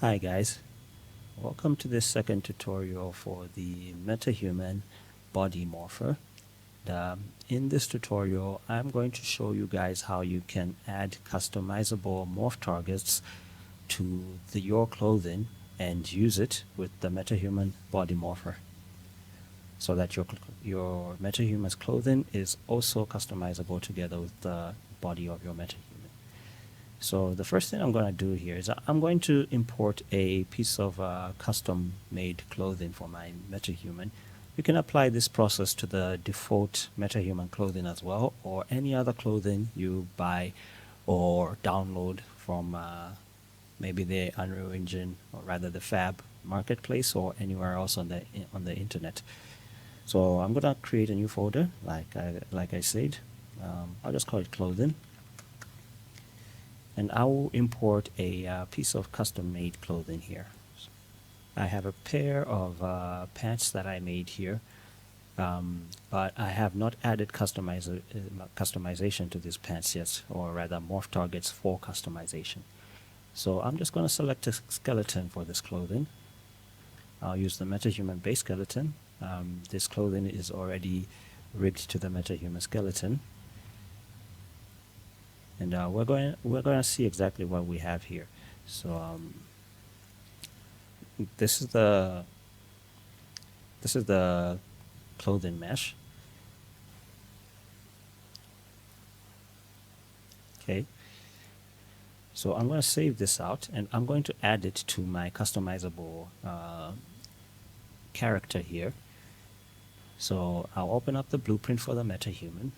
Hi guys, welcome to this second tutorial for the MetaHuman Body Morpher. In this tutorial, I'm going to show you guys how you can add customizable morph targets to your clothing and use it with the MetaHuman Body Morpher, so that your MetaHuman's clothing is also customizable together with the body of your MetaHuman. So the first thing I'm going to do here is I'm going to import a piece of custom-made clothing for my MetaHuman. You can apply this process to the default MetaHuman clothing as well, or any other clothing you buy or download from maybe the Unreal Engine, or rather the Fab marketplace, or anywhere else on the internet. So I'm going to create a new folder, like I said. I'll just call it clothing. And I will import a piece of custom-made clothing here. I have a pair of pants that I made here, but I have not added customization to these pants yet, or rather morph targets for customization. So I'm just going to select a skeleton for this clothing. I'll use the MetaHuman base skeleton. This clothing is already rigged to the MetaHuman skeleton. And we're going to see exactly what we have here. So this is the clothing mesh. Okay. So I'm going to save this out, and I'm going to add it to my customizable character here. So I'll open up the blueprint for the MetaHuman.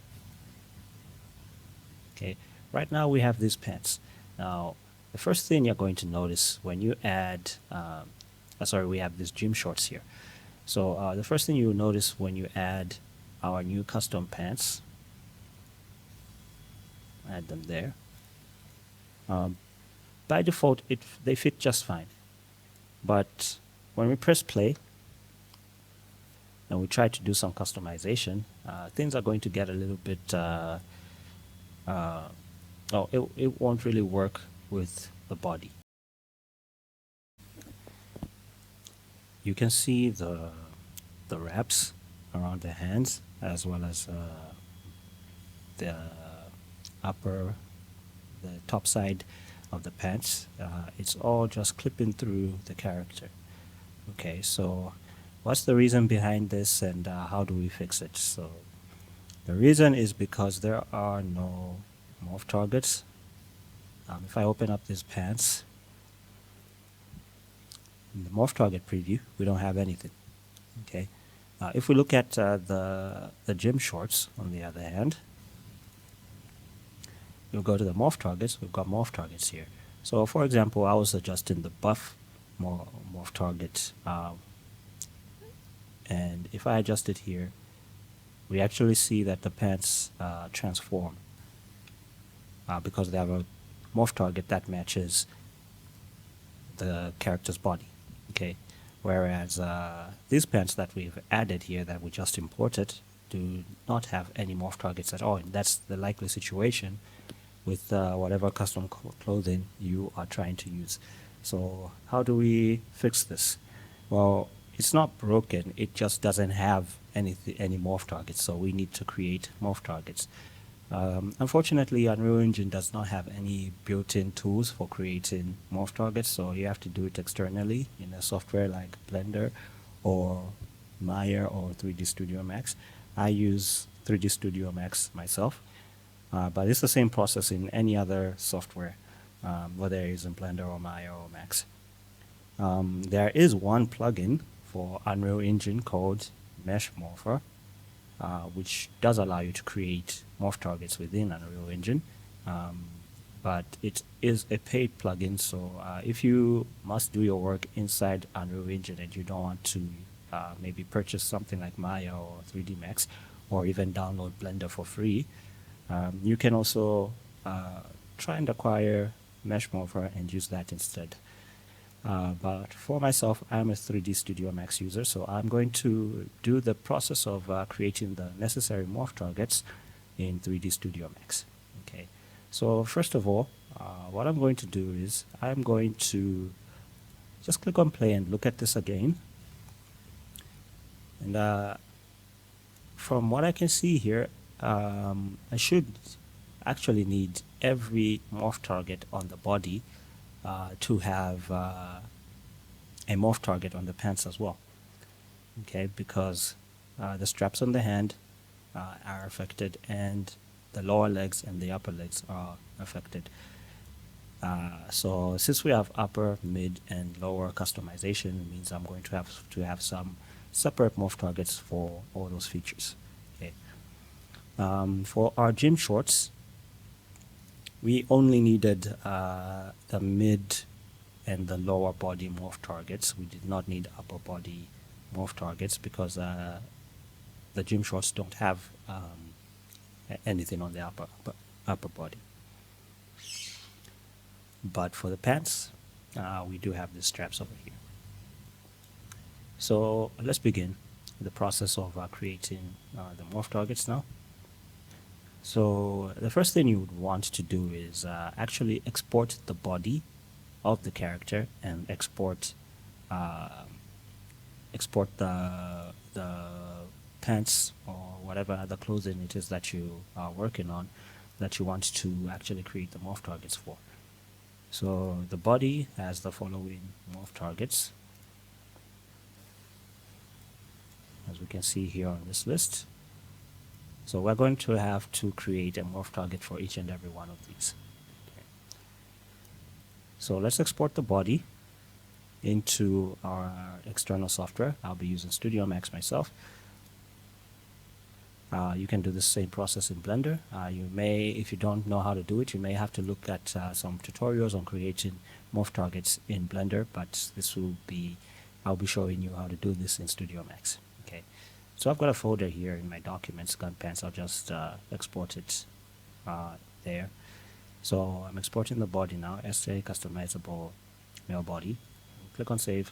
Okay. Right now we have these pants. Now, the first thing you're going to notice when you add, we have these gym shorts here. So the first thing you'll notice when you add our new custom pants, add them there. By default, they fit just fine. But when we press play and we try to do some customization, things are going to get a little bit it won't really work with the body. You can see the wraps around the hands, as well as the top side of the pants. It's all just clipping through the character. Okay, so what's the reason behind this, and how do we fix it? So the reason is because there are no morph targets. If I open up these pants, in the morph target preview, we don't have anything. Okay. If we look at the gym shorts, on the other hand, we'll go to the morph targets. We've got morph targets here. So, for example, I was adjusting the buff morph target, and if I adjust it here, we actually see that the pants transform. Because they have a morph target that matches the character's body. Okay, whereas these pants that we've added here, that we just imported, do not have any morph targets at all. And that's the likely situation with whatever custom clothing you are trying to use. So how do we fix this? Well, it's not broken. It just doesn't have any morph targets. So we need to create morph targets. Unfortunately, Unreal Engine does not have any built-in tools for creating morph targets, so you have to do it externally in a software like Blender or Maya or 3D Studio Max. I use 3D Studio Max myself, but it's the same process in any other software, whether it's in Blender or Maya or Max. There is one plugin for Unreal Engine called Mesh Morpher, which does allow you to create morph targets within Unreal Engine, but it is a paid plugin. So if you must do your work inside Unreal Engine and you don't want to maybe purchase something like Maya or 3D Max, or even download Blender for free, you can also try and acquire Mesh Morpher and use that instead. But for myself, I'm a 3D Studio Max user, so I'm going to do the process of creating the necessary morph targets in 3D Studio Max. Okay, so first of all, what I'm going to do is I'm going to just click on play and look at this again. And from what I can see here, I should actually need every morph target on the body to have a morph target on the pants as well. Okay, because the straps on the hand are affected, and the lower legs and the upper legs are affected. So since we have upper, mid, and lower customization, it means I'm going to have some separate morph targets for all those features. Okay. For our gym shorts, we only needed the mid and the lower body morph targets. We did not need upper body morph targets because the gym shorts don't have anything on the upper body. But for the pants, we do have the straps over here. So let's begin the process of creating the morph targets now. So the first thing you would want to do is actually export the body of the character and export the pants or whatever other clothing it is that you are working on that you want to actually create the morph targets for. So the body has the following morph targets, as we can see here on this list. So we're going to have to create a morph target for each and every one of these. Okay. So let's export the body into our external software. I'll be using Studio Max myself. You can do the same process in Blender. You may, if you don't know how to do it, you may have to look at some tutorials on creating morph targets in Blender, but I'll be showing you how to do this in Studio Max. Okay, so I've got a folder here in my documents, gun pants. I'll just export it there. So I'm exporting the body now, SA customizable male body. Click on save,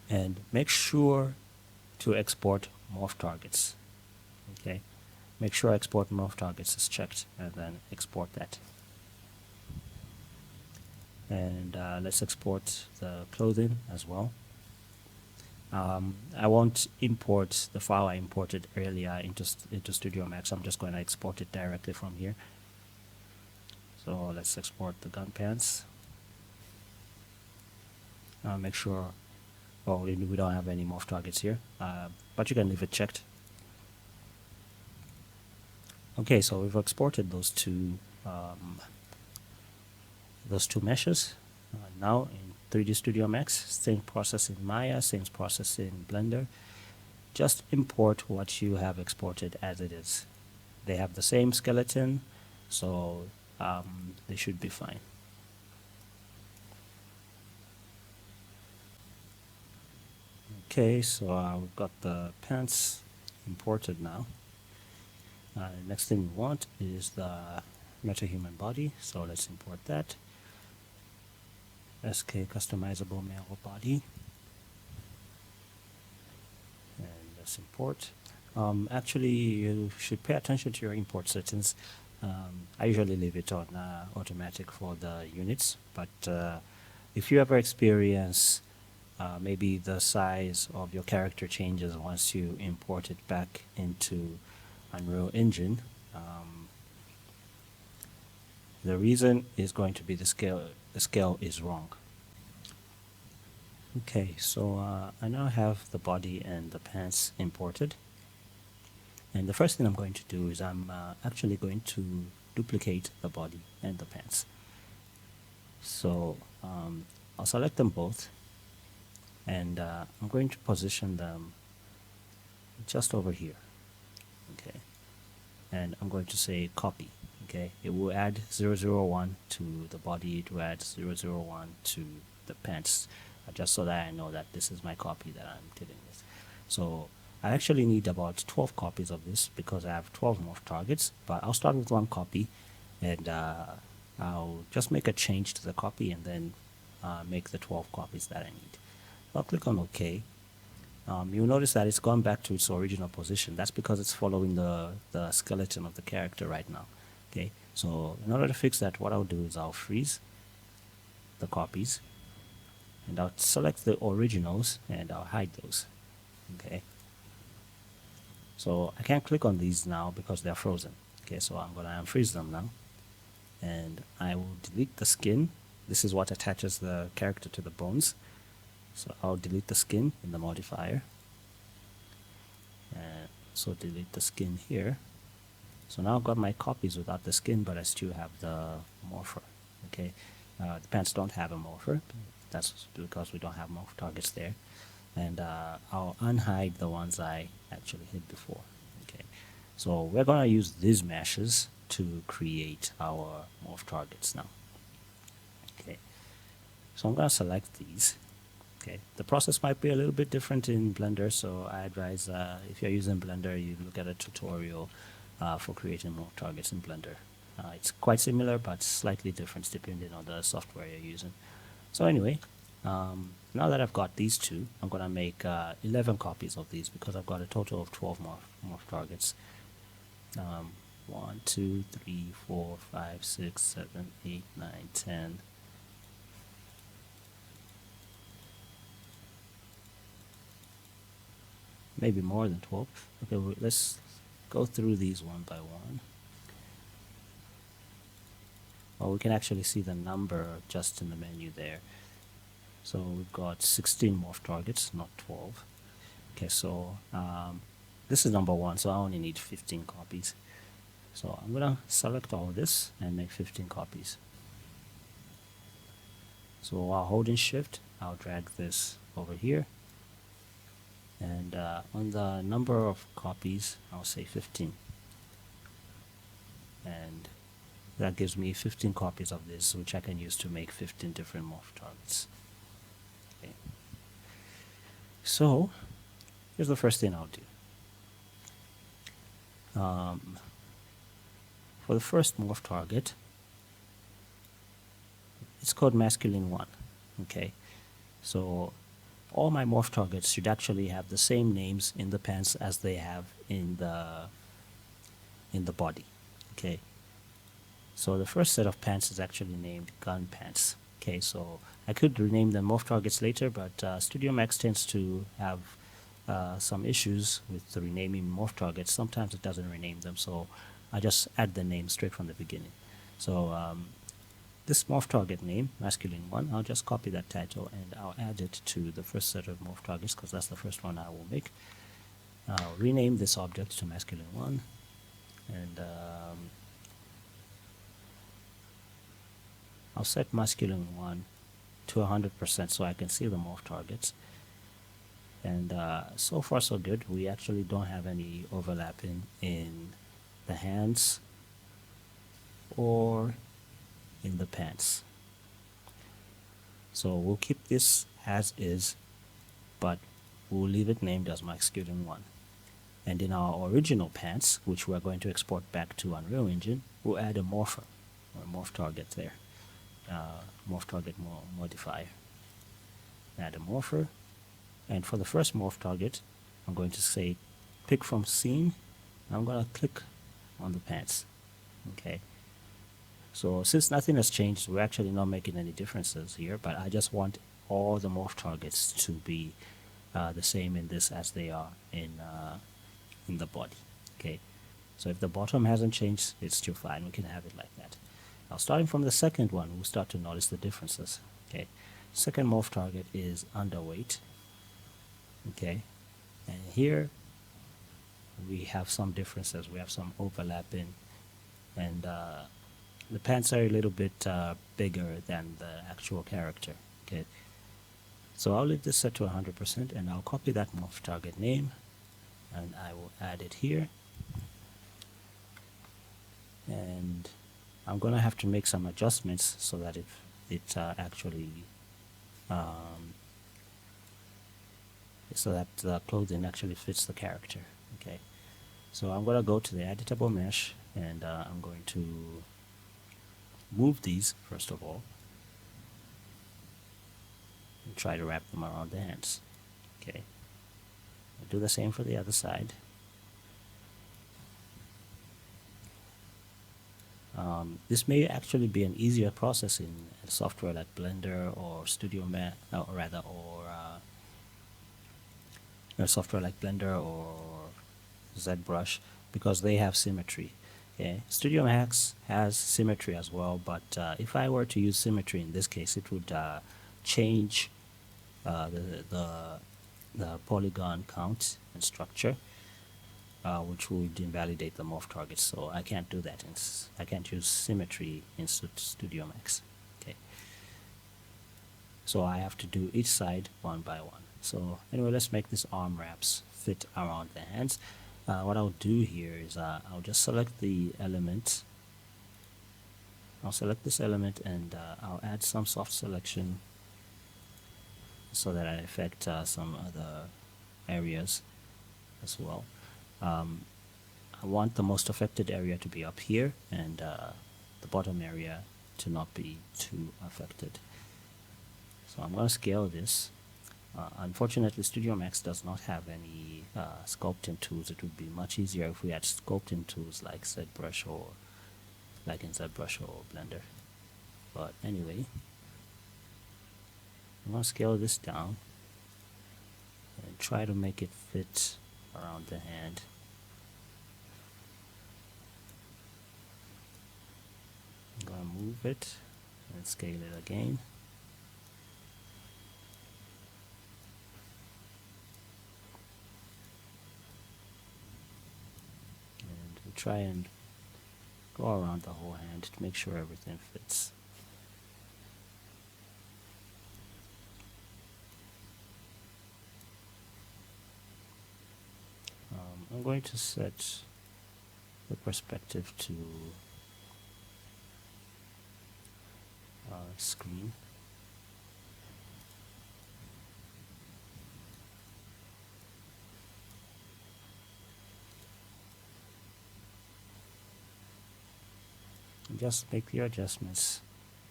and make sure to export morph targets. Okay, make sure export morph targets is checked, and then export that. And let's export the clothing as well. I won't import the file I imported earlier into Studio Max. I'm just going to export it directly from here. So let's export the gun pants. Make sure, well, we don't have any morph targets here, but you can leave it checked. Okay, so we've exported those two meshes. Now in 3D Studio Max, same process in Maya, same process in Blender. Just import what you have exported as it is. They have the same skeleton, so they should be fine. Okay, so we've got the pants imported now. Next thing we want is the metahuman body, so let's import that. SK customizable male body. And let's import. Actually, you should pay attention to your import settings. I usually leave it on automatic for the units, but if you ever experience maybe the size of your character changes once you import it back into Unreal Engine, the reason is going to be the scale. The scale is wrong. Okay, so I now have the body and the pants imported, and the first thing I'm going to do is I'm actually going to duplicate the body and the pants. So I'll select them both, and I'm going to position them just over here. Okay, and I'm going to say copy. Okay, it will add 001 to the body, it will add 001 to the pants, just so that I know that this is my copy that I'm dealing with. So I actually need about 12 copies of this because I have 12 morph targets, but I'll start with one copy, and I'll just make a change to the copy and then make the 12 copies that I need. I'll click on OK. You'll notice that it's gone back to its original position. That's because it's following the skeleton of the character right now. Okay, so in order to fix that, what I'll do is I'll freeze the copies. and I'll select the originals and I'll hide those. Okay, so I can't click on these now because they're frozen. Okay, so I'm going to unfreeze them now, and I will delete the skin. This is what attaches the character to the bones. So I'll delete the skin in the modifier, and so delete the skin here. So now I've got my copies without the skin, but I still have the morpher. Okay, the pants don't have a morpher. That's because we don't have morph targets there. And I'll unhide the ones I actually hid before. Okay, so we're gonna use these meshes to create our morph targets now. Okay, so I'm gonna select these. Okay, the process might be a little bit different in Blender, so I advise if you're using Blender, you look at a tutorial for creating morph targets in Blender. It's quite similar, but slightly different depending on the software you're using. So anyway, now that I've got these two, I'm going to make 11 copies of these because I've got a total of 12 morph targets. 1, 2, 3, 4, 5, 6, 7, 8, 9, 10. Maybe more than 12. Okay, let's go through these one by one. Well, we can actually see the number just in the menu there. So we've got 16 morph targets, not 12. Okay, so this is number 1, so I only need 15 copies. So I'm going to select all this and make 15 copies. So while holding shift, I'll drag this over here. And on the number of copies, I'll say 15. And that gives me 15 copies of this, which I can use to make 15 different morph targets. Okay. So here's the first thing I'll do. For the first morph target, it's called masculine 1. Okay, so all my morph targets should actually have the same names in the pants as they have in the body. Okay, so the first set of pants is actually named gun pants. Okay, so I could rename them morph targets later, but Studio Max tends to have some issues with the renaming morph targets. Sometimes it doesn't rename them, so I just add the name straight from the beginning. So this morph target name, masculine 1, I'll just copy that title and I'll add it to the first set of morph targets because that's the first one I will make. I'll rename this object to masculine 1, and I'll set masculine 1 to 100% so I can see the morph targets. And so far so good. We actually don't have any overlapping in the hands or in the pants. So we'll keep this as is, but we'll leave it named as masculine 1. And in our original pants, which we're going to export back to Unreal Engine, we'll add a morpher, or morph target there. Morph target modifier. Add a morpher. And for the first morph target, I'm going to say pick from scene. I'm going to click on the pants. Okay. So since nothing has changed, we're actually not making any differences here, but I just want all the morph targets to be the same in this as they are in the body. Okay. So if the bottom hasn't changed, it's still fine. We can have it like that. Now starting from the second one, we'll start to notice the differences. Okay. Second morph target is underweight. Okay, and here we have some differences. We have some overlapping, and the pants are a little bit bigger than the actual character. Okay, so I'll leave this set to 100%, and I'll copy that morph target name, and I will add it here. And I'm going to have to make some adjustments so that it actually so that the clothing actually fits the character. Okay, so I'm going to go to the editable mesh, and I'm going to move these first of all and try to wrap them around the hands. Okay, I'll do the same for the other side. This may actually be an easier process in a software like Blender or Studio Max, or rather, or a software like Blender or ZBrush, because they have symmetry. Okay. Studio Max has symmetry as well, but if I were to use symmetry in this case, it would change the polygon count and structure, which would invalidate the morph target. So I can't do that. I can't use symmetry in Studio Max. Okay. So I have to do each side one by one. So anyway, let's make this arm wraps fit around the hands. What I'll do here is I'll just select the element. I'll select this element and I'll add some soft selection so that I affect some other areas as well. I want the most affected area to be up here and the bottom area to not be too affected. So I'm going to scale this. Unfortunately, Studio Max does not have any sculpting tools. It would be much easier if we had sculpting tools like ZBrush or like in ZBrush or Blender. But anyway, I'm going to scale this down and try to make it fit around the hand. I'm going to move it and scale it again. And we try and go around the whole hand to make sure everything fits. I'm going to set the perspective to screen. And just make your adjustments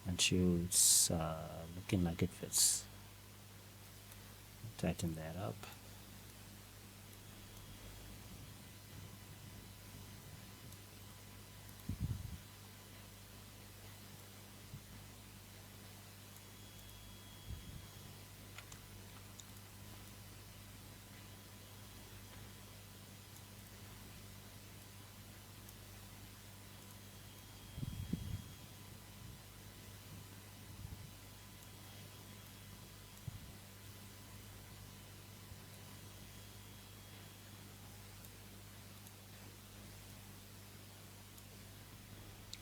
until it's looking like it fits. Tighten that up.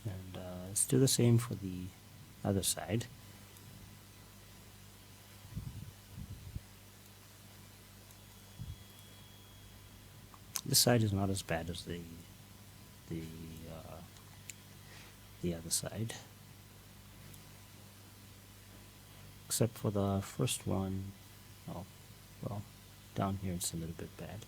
And let's do the same for the other side. This side is not as bad as the other side, except for the first one. Oh, well, down here it's a little bit bad.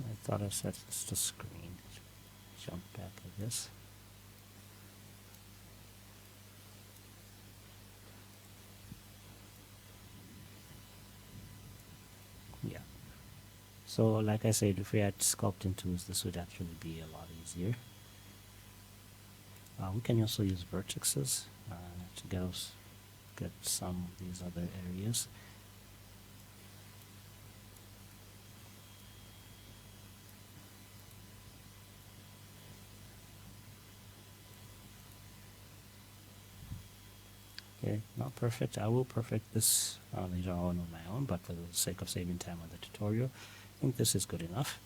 I thought I set this to screen. Jump back, I guess. Yeah. So like I said, if we had sculpting tools, this would actually be a lot easier. We can also use vertexes to get some of these other areas. Okay, not perfect. I will perfect this later on my own, but for the sake of saving time on the tutorial, I think this is good enough.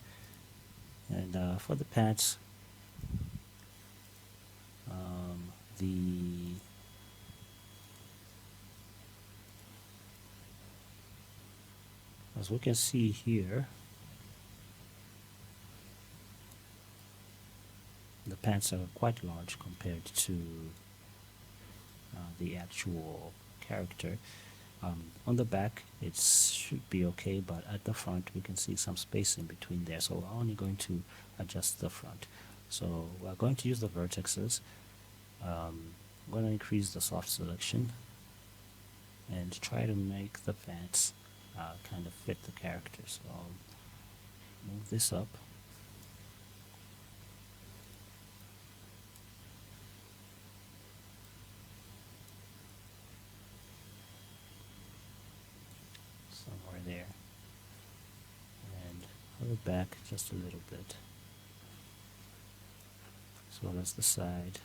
And for the pants, as we can see here, the pants are quite large compared to the actual character. On the back it should be okay, but at the front we can see some space in between there, so we're only going to adjust the front. So we're going to use the vertexes. I'm going to increase the soft selection and try to make the pants kind of fit the character. So I'll move this up. Somewhere there. And pull it back just a little bit, as well as the side.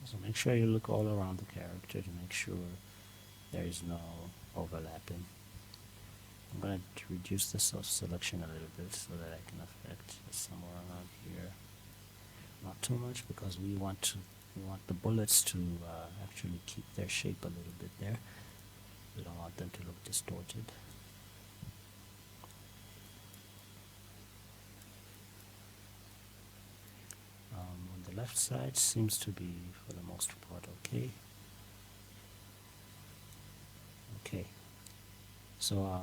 So make sure you look all around the character to make sure there is no overlapping. I'm going to reduce the selection a little bit so that I can affect somewhere around here. Not too much, because we want the bullets to actually keep their shape a little bit there. We don't want them to look distorted. On the left side seems to be, for the most part, okay. Okay. So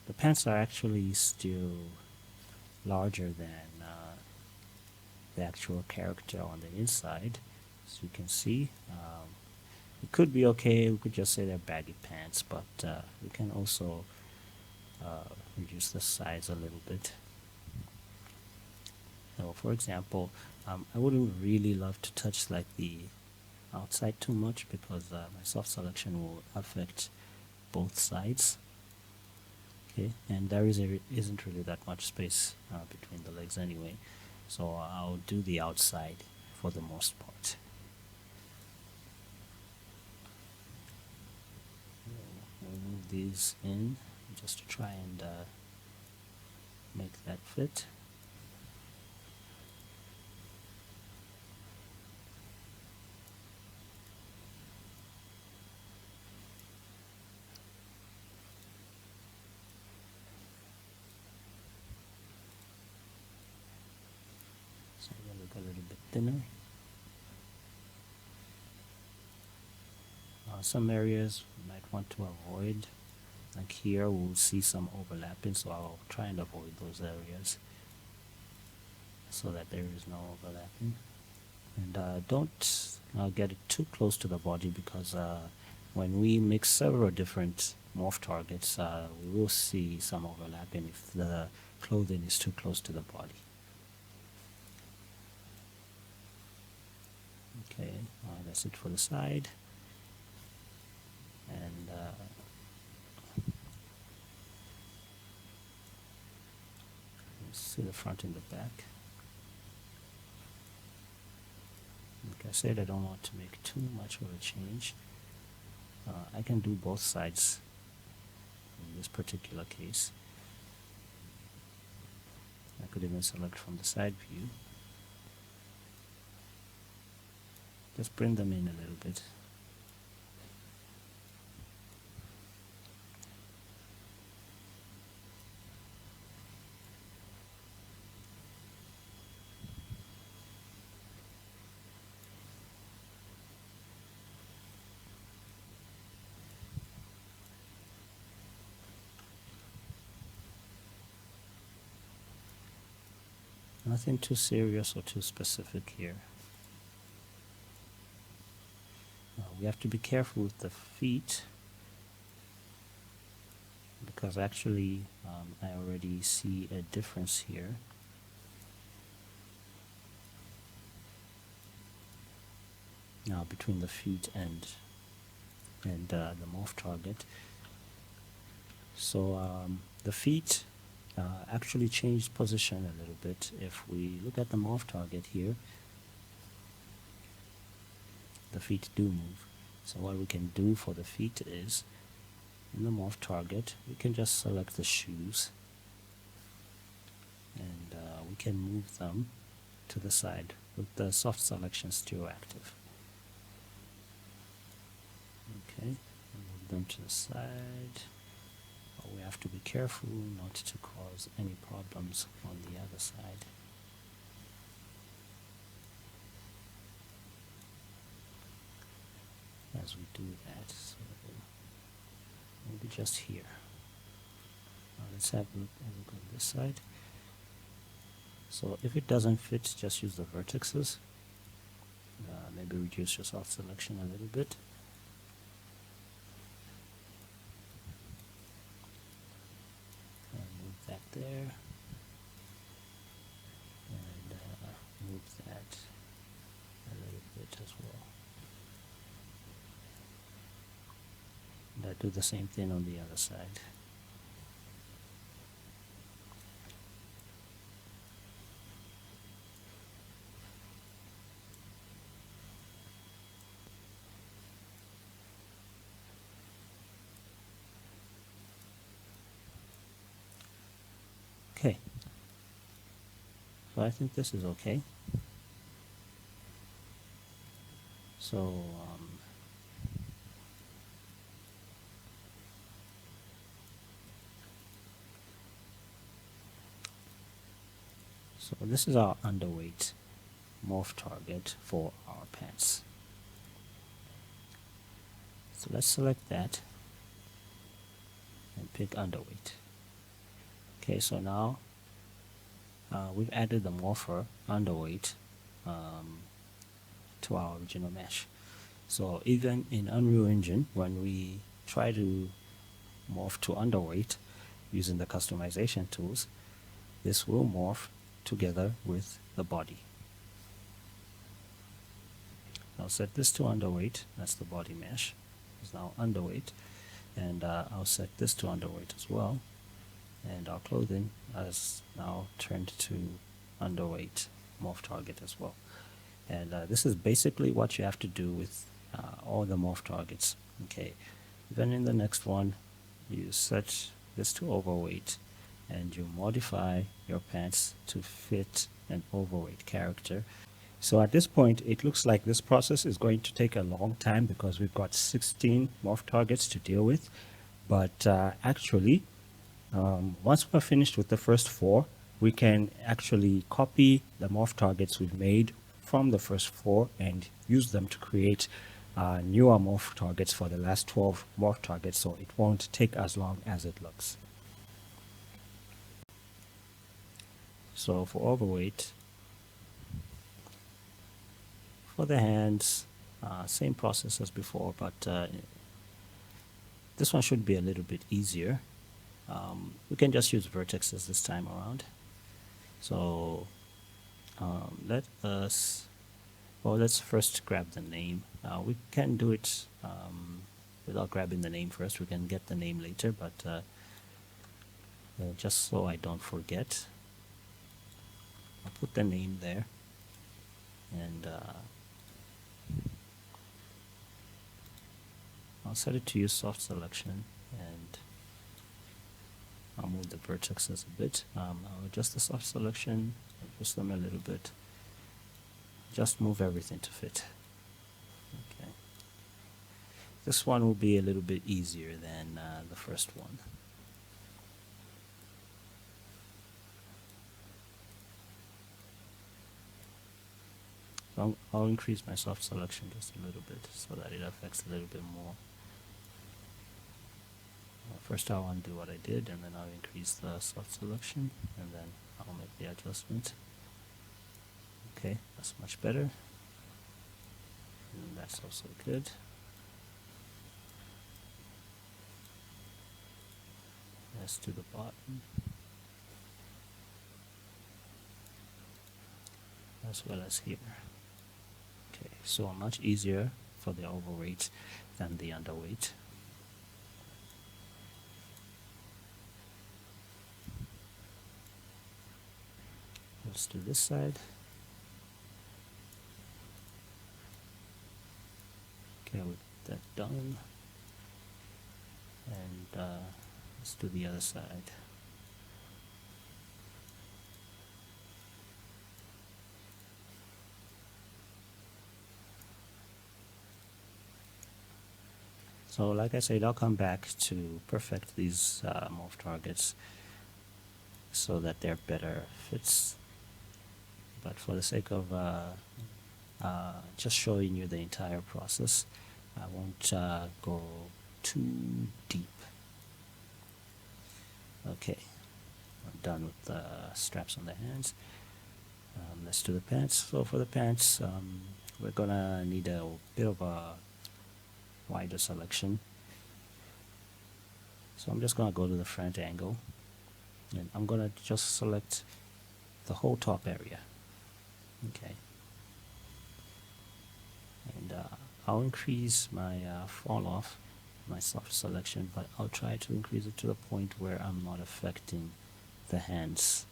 the pants are actually still larger than the actual character on the inside, as you can see. It could be okay, we could just say they're baggy pants, but we can also reduce the size a little bit. So for example, I wouldn't really love to touch like the outside too much, because my soft selection will affect both sides. Okay, and there isn't really that much space between the legs anyway, so I'll do the outside for the most part. We'll move these in just to try and make that fit. So we'll look a little bit thinner. Some areas we might want to avoid, like here we'll see some overlapping, so I'll try and avoid those areas so that there is no overlapping. And don't get it too close to the body, because when we mix several different morph targets, we will see some overlapping if the clothing is too close to the body. Okay, that's it for the side. And see the front and the back. Like I said, I don't want to make too much of a change. I can do both sides in this particular case. I could even select from the side view. Just bring them in a little bit. Nothing too serious or too specific here. We have to be careful with the feet, because actually I already see a difference here. Now between the feet and the morph target. So the feet actually changed position a little bit. If we look at the morph target here, the feet do move. So what we can do for the feet is, in the morph target, we can just select the shoes, and we can move them to the side with the soft selection still active. Okay, move them to the side. have to be careful not to cause any problems on the other side. As we do that, so maybe just here. Let's have a look on this side. So if it doesn't fit, just use the vertexes. Maybe reduce your soft selection a little bit. And move that there. And move that a little bit as well. And I do the same thing on the other side. Okay, so I think this is okay. So so this is our underweight morph target for our pants. So let's select that and pick underweight. Okay, so now we've added the morpher underweight to our original mesh. So even in Unreal Engine, when we try to morph to underweight using the customization tools, this will morph together with the body. I'll set this to underweight. That's the body mesh. It's now underweight. And I'll set this to underweight as well. And our clothing has now turned to underweight morph target as well. And this is basically what you have to do with all the morph targets. Okay, then in the next one, you set this to overweight, and you modify your pants to fit an overweight character. So at this point, it looks like this process is going to take a long time because we've got 16 morph targets to deal with. But actually, once we're finished with the first 4, we can actually copy the morph targets we've made from the first 4 and use them to create newer morph targets for the last 12 morph targets, so it won't take as long as it looks. So for overweight, for the hands, same process as before, but this one should be a little bit easier. We can just use vertexes this time around. So let's first grab the name. We can do it without grabbing the name first. We can get the name later, but just so I don't forget, I'll put the name there, and I'll set it to use soft selection, and I'll move the vertexes a bit. I'll adjust the soft selection, adjust them a little bit. Just move everything to fit. Okay. This one will be a little bit easier than the first one. So I'll increase my soft selection just a little bit so that it affects a little bit more. First I'll undo what I did, and then I'll increase the soft selection, and then I'll make the adjustment. Okay, that's much better. And that's also good. Let's do the bottom, as well as here. Okay, so much easier for the overweight than the underweight. Let's do this side. Okay, with that done, and let's do the other side. So like I said, I'll come back to perfect these morph targets so that they're better fits. But for the sake of just showing you the entire process, I won't go too deep. Okay, I'm done with the straps on the hands. Let's do the pants. So for the pants, we're gonna need a bit of a wider selection. So I'm just gonna go to the front angle, and I'm gonna just select the whole top area. Okay. And I'll increase my fall off, my soft selection, but I'll try to increase it to the point where I'm not affecting the hands.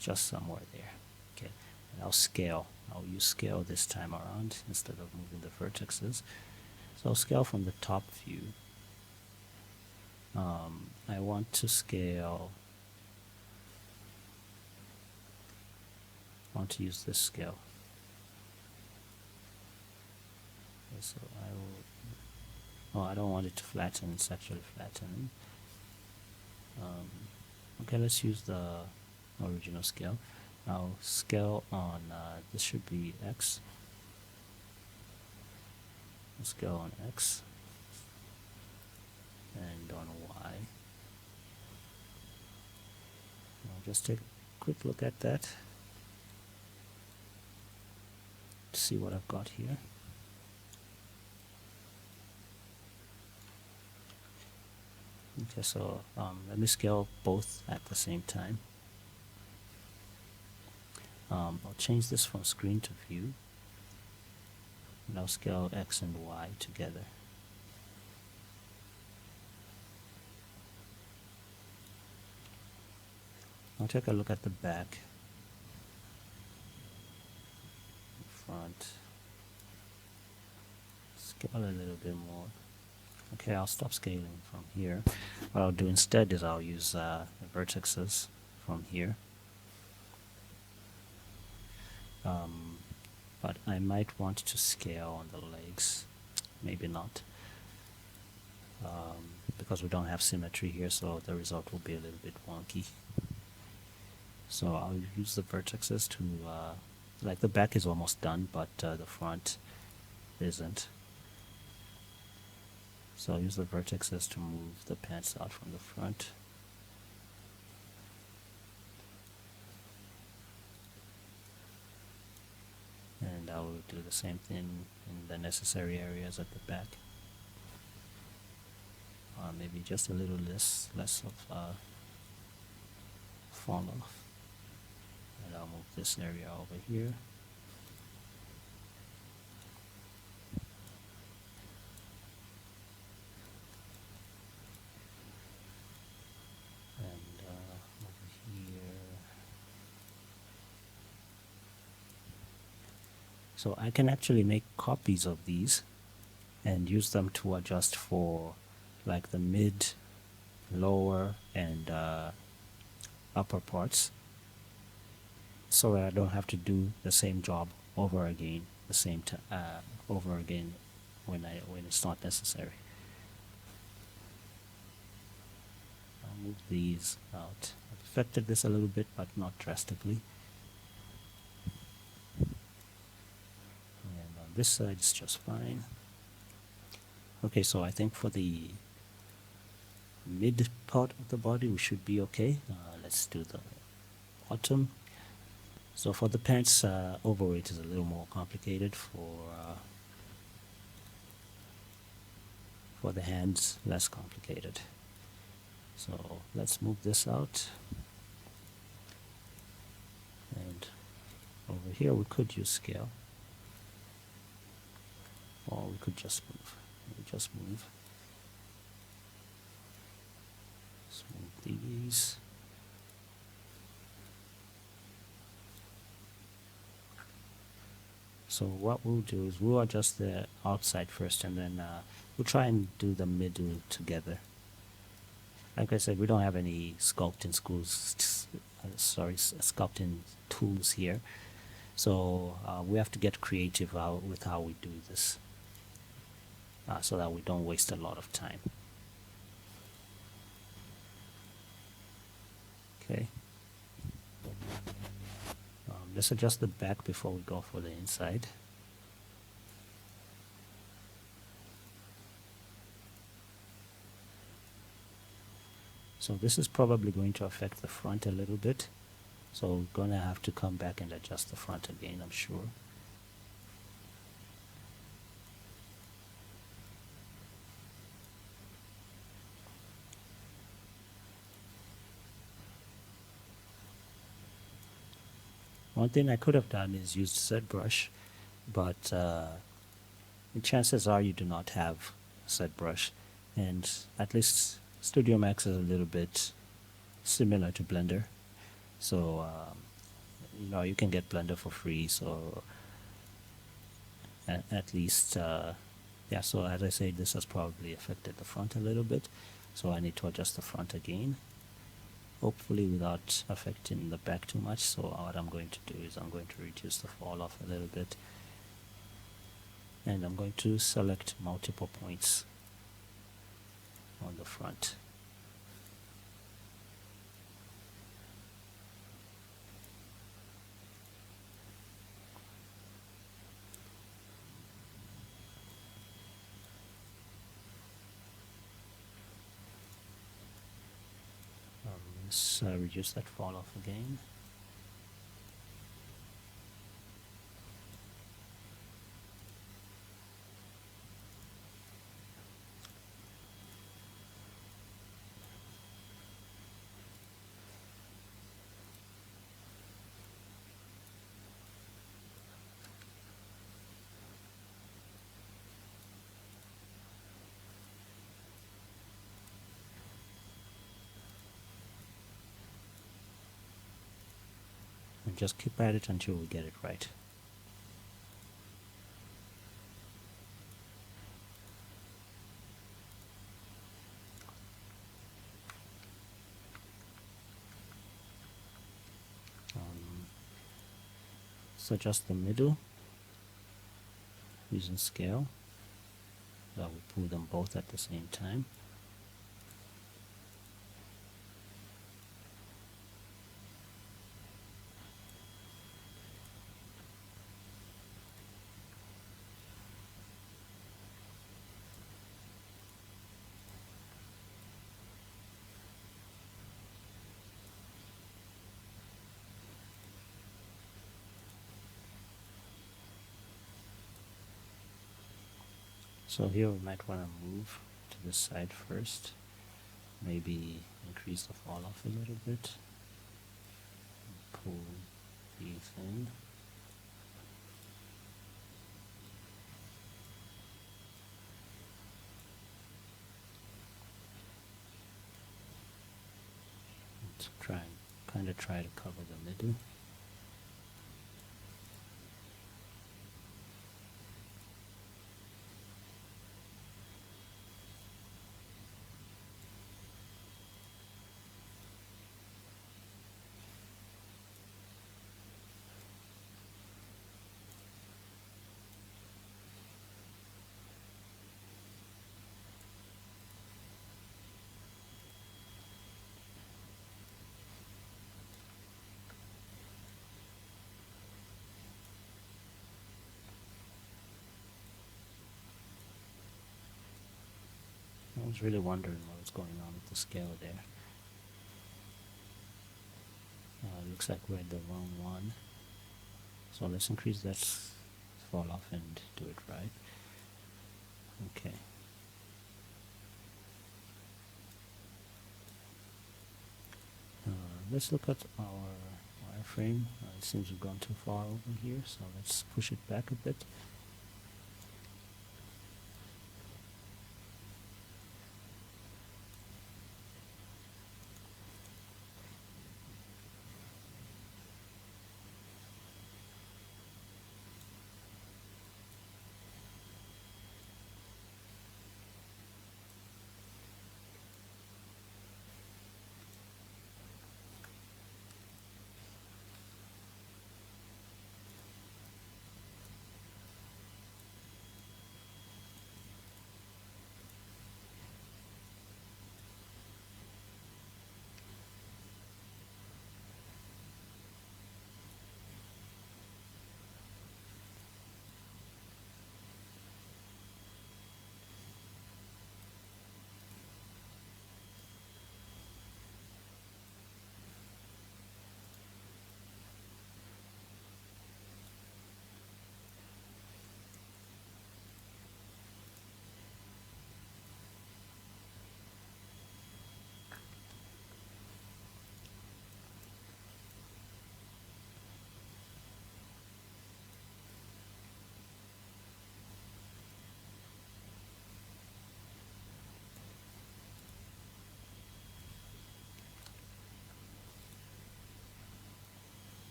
Just somewhere there. Okay. And I'll scale. I'll use scale this time around instead of moving the vertexes. So I'll scale from the top view. I want to scale. I want to use this scale. Okay, so I will. Oh, I don't want it to flatten. It's actually flattening. Okay, let's use the original scale. I'll scale on. This should be X. Let's go on X and on Y. I'll just take a quick look at that to see what I've got here. Okay, so let me scale both at the same time. I'll change this from screen to view, and I'll scale X and Y together. I'll take a look at the back, front, scale a little bit more. Okay, I'll stop scaling from here. What I'll do instead is I'll use the vertexes from here. But I might want to scale on the legs, maybe not, because we don't have symmetry here, so the result will be a little bit wonky. So I'll use the vertexes to, like the back is almost done, but the front isn't. So I'll use the vertexes to move the pants out from the front. And I will do the same thing in the necessary areas at the back. Maybe just a little less of fall off. And I'll move this area over here. And over here. So I can actually make copies of these and use them to adjust for like the mid, lower, and upper parts, so that I don't have to do the same job over again, over again when it's not necessary. I'll move these out. I've affected this a little bit, but not drastically. And on this side it's just fine. Okay, so I think for the mid part of the body we should be okay. Let's do the bottom. So for the pants, overweight is a little more complicated. For the hands, less complicated. So let's move this out. And over here we could use scale, or we could just move. Just move. Smooth these. So what we'll do is we'll adjust the outside first, and then we'll try and do the middle together. Like I said, we don't have any sculpting sculpting tools here, so we have to get creative with how we do this. so that we don't waste a lot of time. Okay. Let's adjust the back before we go for the inside. So this is probably going to affect the front a little bit. So we're going to have to come back and adjust the front again, I'm sure. One thing I could have done is used set brush, but the chances are you do not have set brush, and at least Studio Max is a little bit similar to Blender, so you can get Blender for free. So at least yeah. So as I say, this has probably affected the front a little bit, so I need to adjust the front again, hopefully without affecting the back too much. So what I'm going to do is I'm going to reduce the fall off a little bit, and I'm going to select multiple points on the front. Let's reduce that fall off again. And just keep at it until we get it right. So adjust the middle using scale. That will pull them both at the same time. So here we might want to move to this side first, maybe increase the fall off a little bit, pull these in. Let's kind of try to cover the middle. I was really wondering what was going on with the scale there. Looks like we're in the wrong one. So let's increase that fall off and do it right. Okay. Let's look at our wireframe. It seems we've gone too far over here, so let's push it back a bit.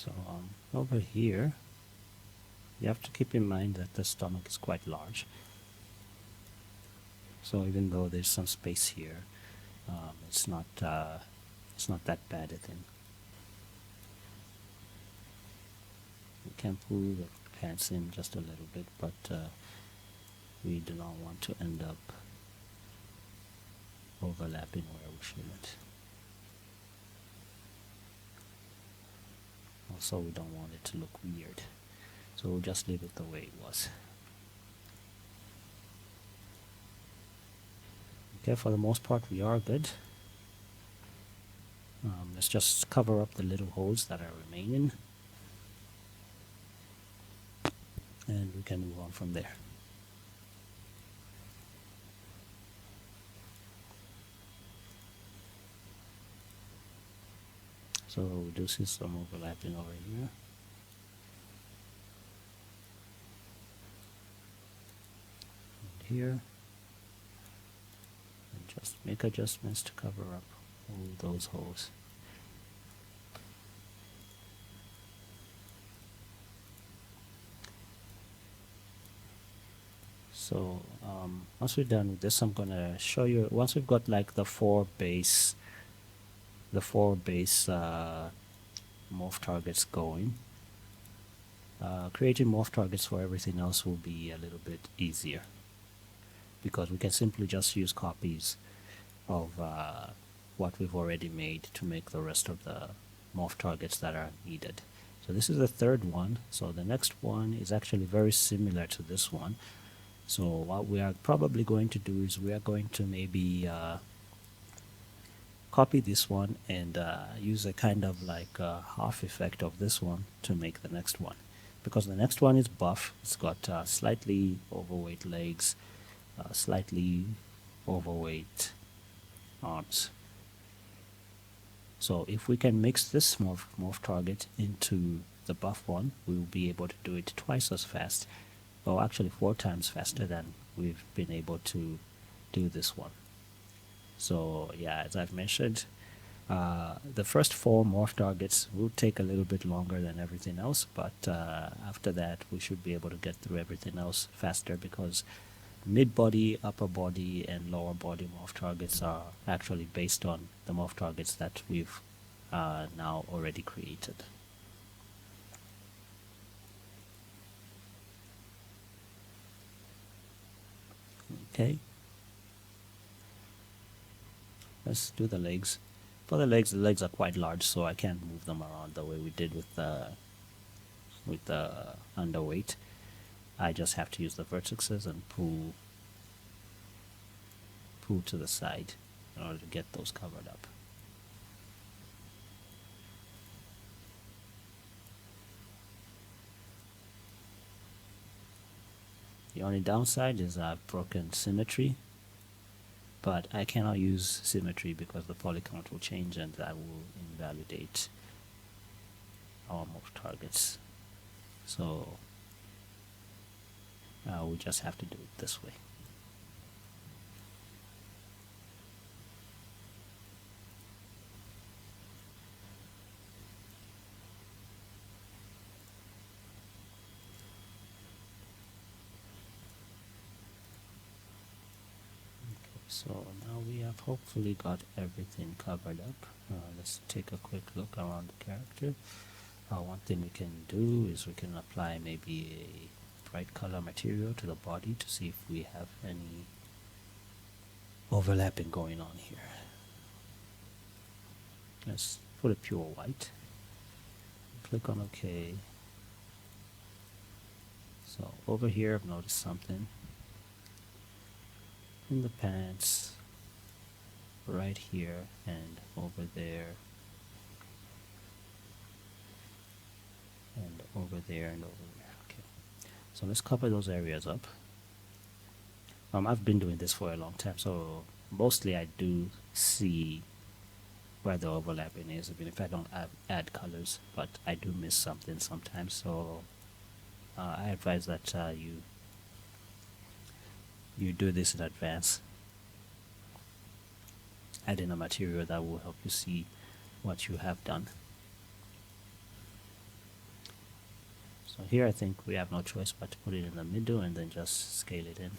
So over here, you have to keep in mind that the stomach is quite large. So even though there's some space here, it's not that bad, I think. We can pull the pants in just a little bit, but we do not want to end up overlapping where we shouldn't. Also, we don't want it to look weird, so we'll just leave it the way it was. Okay, for the most part we are good. Let's just cover up the little holes that are remaining, and we can move on from there. So we do see some overlapping over here. And here. And just make adjustments to cover up all those holes. So once we're done with this, I'm gonna show you, once we've got like the four base morph targets going, creating morph targets for everything else will be a little bit easier, because we can simply just use copies of what we've already made to make the rest of the morph targets that are needed. So this is the third one. So the next one is actually very similar to this one. So what we are probably going to do is we are going to maybe copy this one and use a kind of like half effect of this one to make the next one, because the next one is buff. It's got slightly overweight legs, slightly overweight arms. So if we can mix this morph target into the buff one, we will be able to do it twice as fast, or actually 4 times faster than we've been able to do this one. So yeah, as I've mentioned, the first 4 morph targets will take a little bit longer than everything else, but after that we should be able to get through everything else faster, because mid-body, upper body, and lower body morph targets are actually based on the morph targets that we've now already created. Okay, let's do the legs. For the legs are quite large, so I can't move them around the way we did with the underweight. I just have to use the vertices and pull to the side in order to get those covered up. The only downside is I've broken symmetry, but I cannot use symmetry because the poly count will change and that will invalidate our morph targets. So we just have to do it this way. So now we have hopefully got everything covered up. Let's take a quick look around the character. One thing we can do is we can apply maybe a bright color material to the body to see if we have any overlapping going on here. Let's put a pure white. Click on OK. So over here I've noticed something. In the pants, right here and over there, and over there and over there. Okay, so let's cover those areas up. I've been doing this for a long time, so mostly I do see where the overlapping is, even if I don't add colors, but I do miss something sometimes. So I advise that you do this in advance, add in a material that will help you see what you have done. So here I think we have no choice but to put it in the middle and then just scale it in.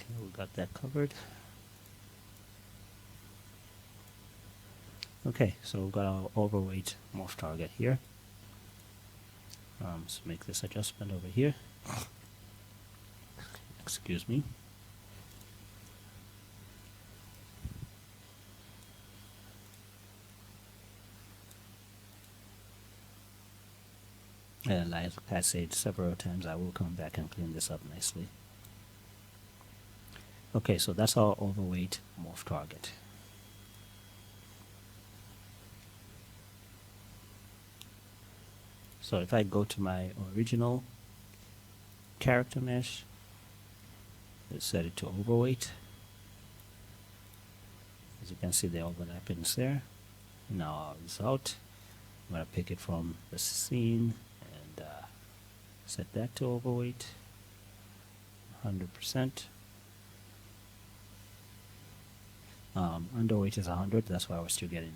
Okay, we got that covered. Okay, so we've got our overweight morph target here. So make this adjustment over here. Excuse me. And like I said several times, I will come back and clean this up nicely. Okay, so that's our overweight morph target. So if I go to my original character mesh, let's set it to overweight. As you can see, the overlapping is there. Now our result, I'm going to pick it from the scene and set that to overweight, 100%. Underweight is 100, that's why we're still getting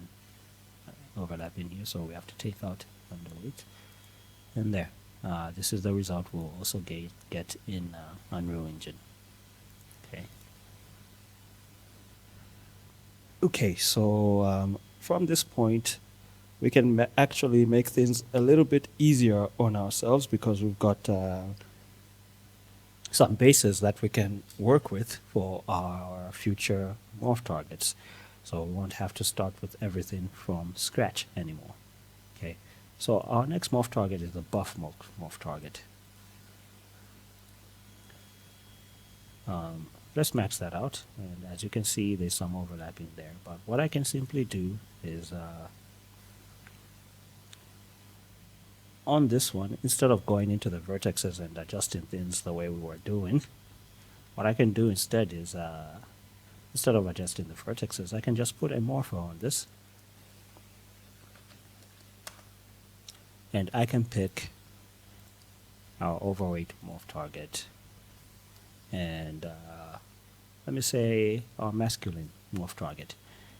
overlapping here, so we have to take out underweight. And there, this is the result we'll also get in Unreal Engine. Okay. Okay, so from this point, we can actually make things a little bit easier on ourselves because we've got some bases that we can work with for our future morph targets. So we won't have to start with everything from scratch anymore. Okay, so our next morph target is the buff morph target. Let's max that out, and as you can see, there's some overlapping there. But what I can simply do is on this one, instead of going into the vertexes and adjusting things the way we were doing, what I can do instead is, instead of adjusting the vertexes, I can just put a morpher on this. And I can pick our overweight morph target. And let me say our masculine morph target.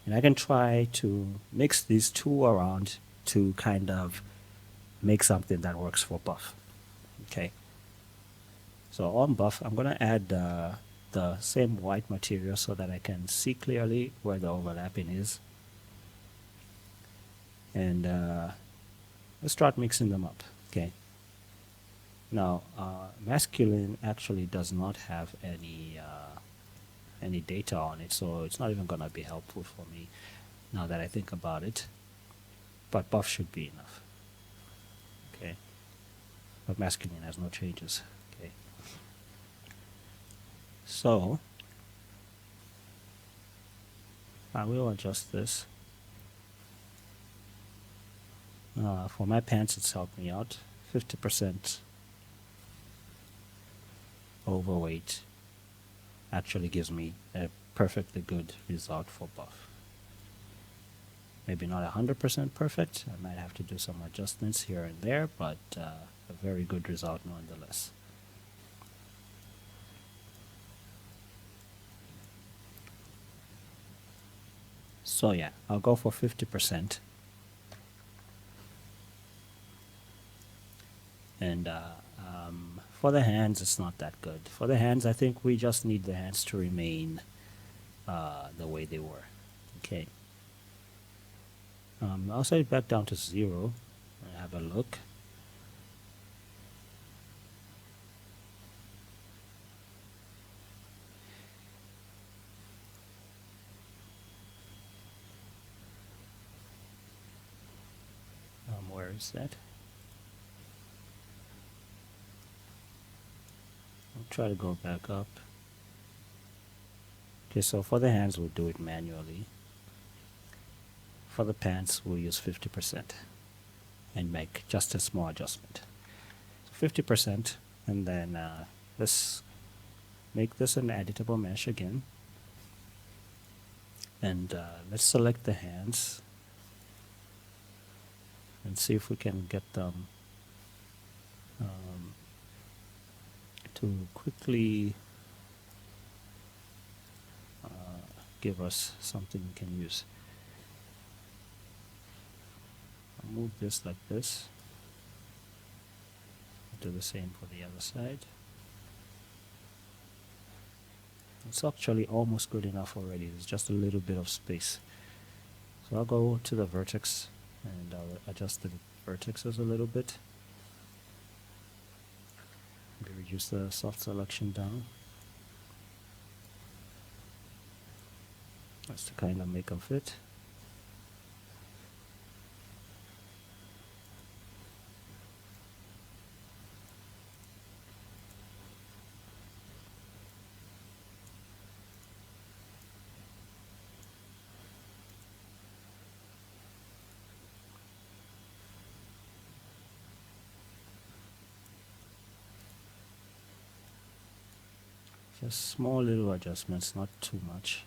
And I can try to mix these two around to kind of make something that works for buff. Okay. So on buff, I'm going to add the same white material so that I can see clearly where the overlapping is. And let's start mixing them up. Okay. Now, masculine actually does not have any data on it, so it's not even going to be helpful for me now that I think about it. But buff should be enough. Okay. But masculine has no changes. Okay. So I will adjust this. For my pants, it's helped me out. 50% overweight actually gives me a perfectly good result for buff. Maybe not 100% perfect. I might have to do some adjustments here and there, but a very good result nonetheless. So yeah, I'll go for 50%. And for the hands, it's not that good. For the hands, I think we just need the hands to remain the way they were. Okay. I'll set it back down to 0 and have a look. Where is that? I'll try to go back up. Okay, so for the hands, we'll do it manually. For the pants, we'll use 50% and make just a small adjustment. So 50%, and then let's make this an editable mesh again. And let's select the hands and see if we can get them to quickly give us something we can use. I'll move this like this. Do the same for the other side. It's actually almost good enough already. There's just a little bit of space. So I'll go to the vertex and I'll adjust the vertexes a little bit. Maybe reduce the soft selection down. That's to kind of make them fit. Just small little adjustments, not too much.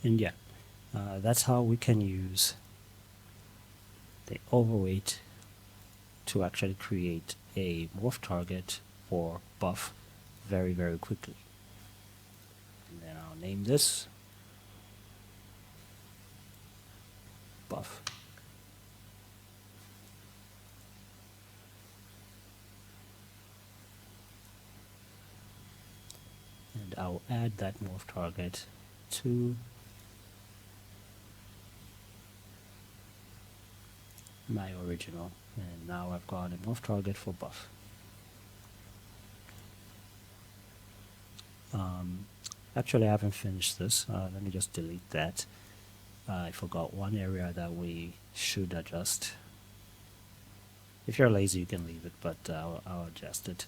And yeah, that's how we can use the overweight to actually create a morph target for buff very, very quickly. And then I'll name this buff. And I'll add that morph target to my original, and now I've got a morph target for buff. Actually, I haven't finished this. Let me just delete that. I forgot one area that we should adjust. If you're lazy, you can leave it, but I'll adjust it.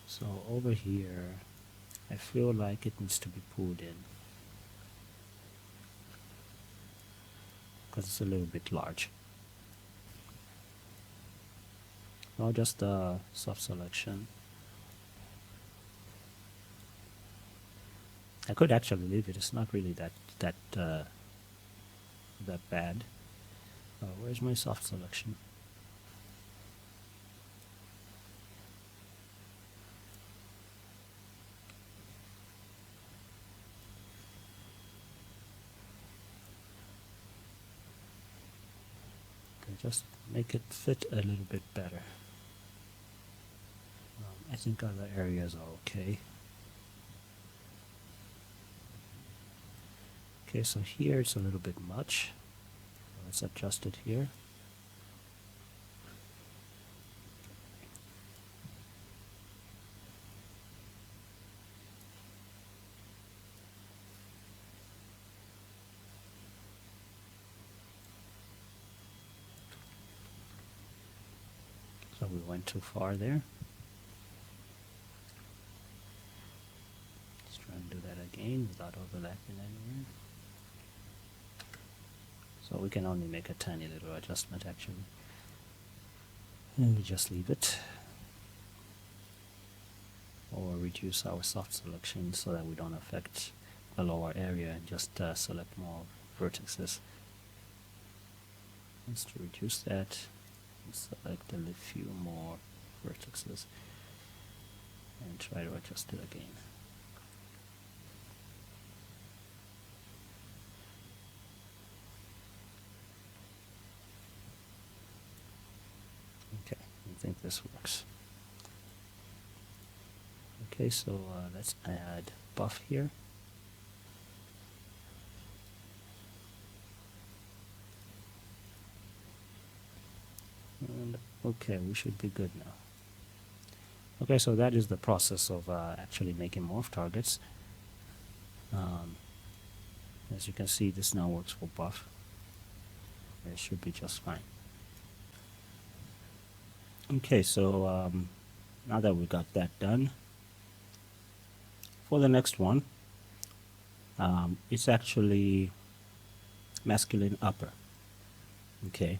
So over here, I feel like it needs to be pulled in because it's a little bit large. I'll just soft selection. I could actually leave it. It's not really that bad. Where's my soft selection? Okay, just make it fit a little bit better. I think other areas are okay. Okay, so here it's a little bit much. Let's adjust it here. So we went too far there. Let's try and do that again without overlapping anywhere. So we can only make a tiny little adjustment actually. And we just leave it. Or reduce our soft selection so that we don't affect the lower area and just select more vertices. Let's reduce that and select a few more vertices and try to adjust it again. Okay, I think this works. Okay, so let's add buff here. Okay, we should be good now. Okay, so that is the process of actually making morph targets. As you can see, this now works for buff. It should be just fine. Okay, so now that we got that done, for the next one, it's actually masculine upper. Okay.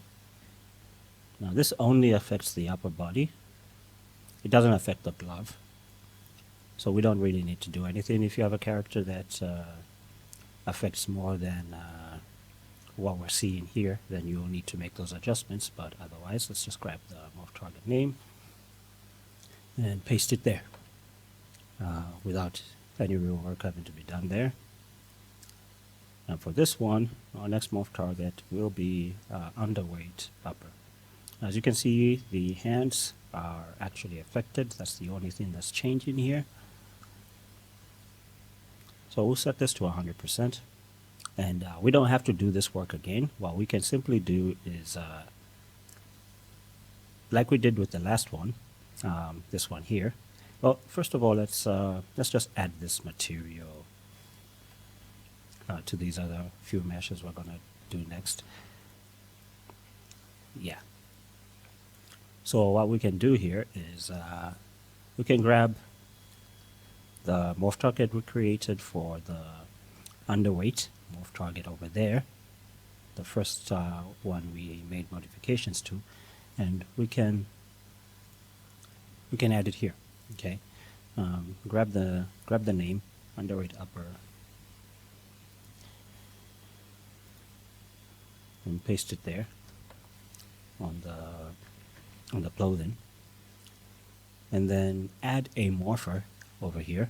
Now this only affects the upper body. It doesn't affect the glove. So we don't really need to do anything. If you have a character that affects more than what we're seeing here, then you'll need to make those adjustments. But otherwise, let's just grab the morph target name and paste it there without any real work having to be done there. And for this one, our next morph target will be underweight upper. As you can see, the hands are actually affected. That's the only thing that's changing here. So we'll set this to 100%. And we don't have to do this work again. What we can simply do is, like we did with the last one, this one here. Well, first of all, let's just add this material to these other few meshes we're going to do next. Yeah. So what we can do here is we can grab the morph target we created for the underweight morph target over there, the first one we made modifications to, and we can add it here. Okay, grab the name underweight upper and paste it there on the clothing, and then add a morpher over here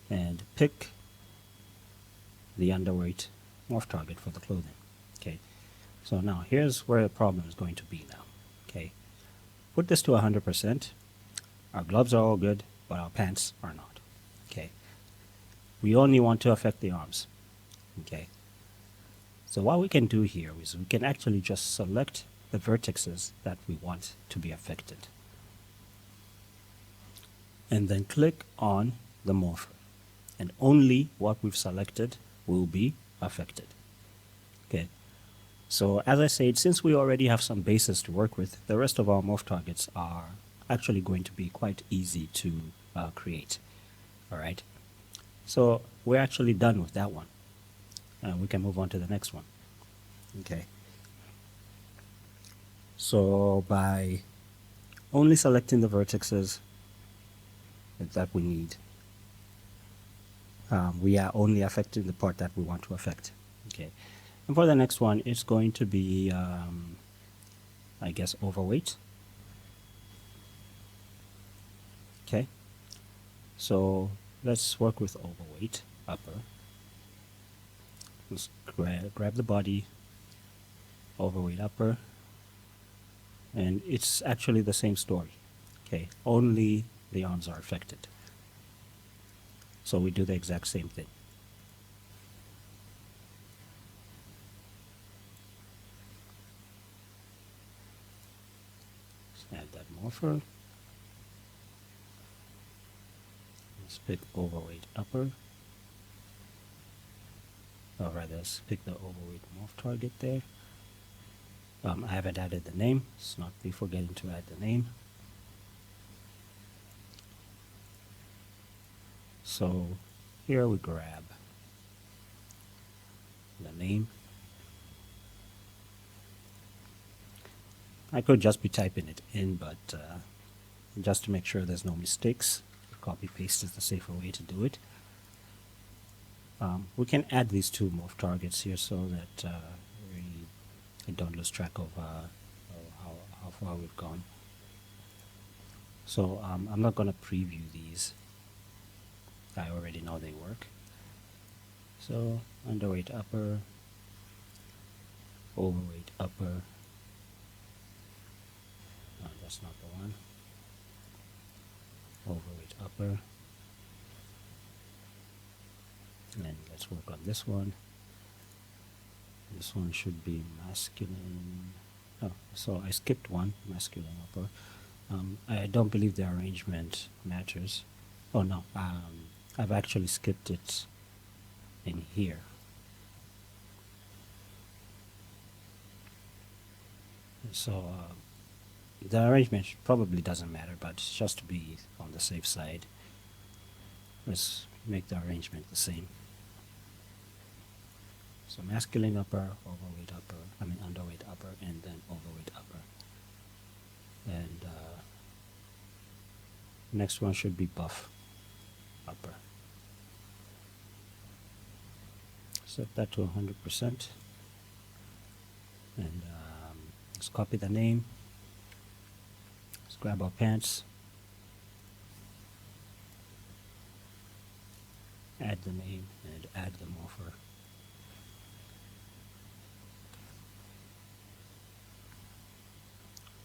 and pick the underweight morph target for the clothing. Okay, so now here's where the problem is going to be now. Okay, put this to 100%. Our gloves are all good, but our pants are not. Okay, we only want to affect the arms. Okay, so what we can do here is we can actually just select the vertices that we want to be affected, and then click on the morpher, and only what we've selected will be affected. Okay, so as I said, since we already have some bases to work with, the rest of our morph targets are actually going to be quite easy to create. All right, so we're actually done with that one. We can move on to the next one. Okay, so by only selecting the vertices that we need, we are only affecting the part that we want to affect. Okay, and for the next one, it's going to be, I guess, overweight. Okay, so let's work with overweight upper. Let's grab the body, overweight upper, and it's actually the same story. Okay, only the arms are affected. So we do the exact same thing. Let's add that morpher. Let's pick overweight upper. Or rather, let's pick the overweight morph target there. I haven't added the name. Let's not be forgetting to add the name. So here we grab the name. I could just be typing it in, but just to make sure there's no mistakes, copy paste is the safer way to do it. We can add these two morph targets here so that we don't lose track of how far we've gone. So I'm not going to preview these. I already know they work. So underweight upper, overweight upper. No, that's not the one. Overweight upper. And let's work on this one. This one should be masculine Oh, so I skipped one, masculine upper. I don't believe the arrangement matters. Oh no, I've actually skipped it in here. So the arrangement probably doesn't matter, but just to be on the safe side, let's make the arrangement the same. So masculine upper, overweight upper, underweight upper, and then overweight upper. And next one should be buff upper. Set that to 100%. And let's copy the name. Let's grab our pants. Add the name and add the morpher.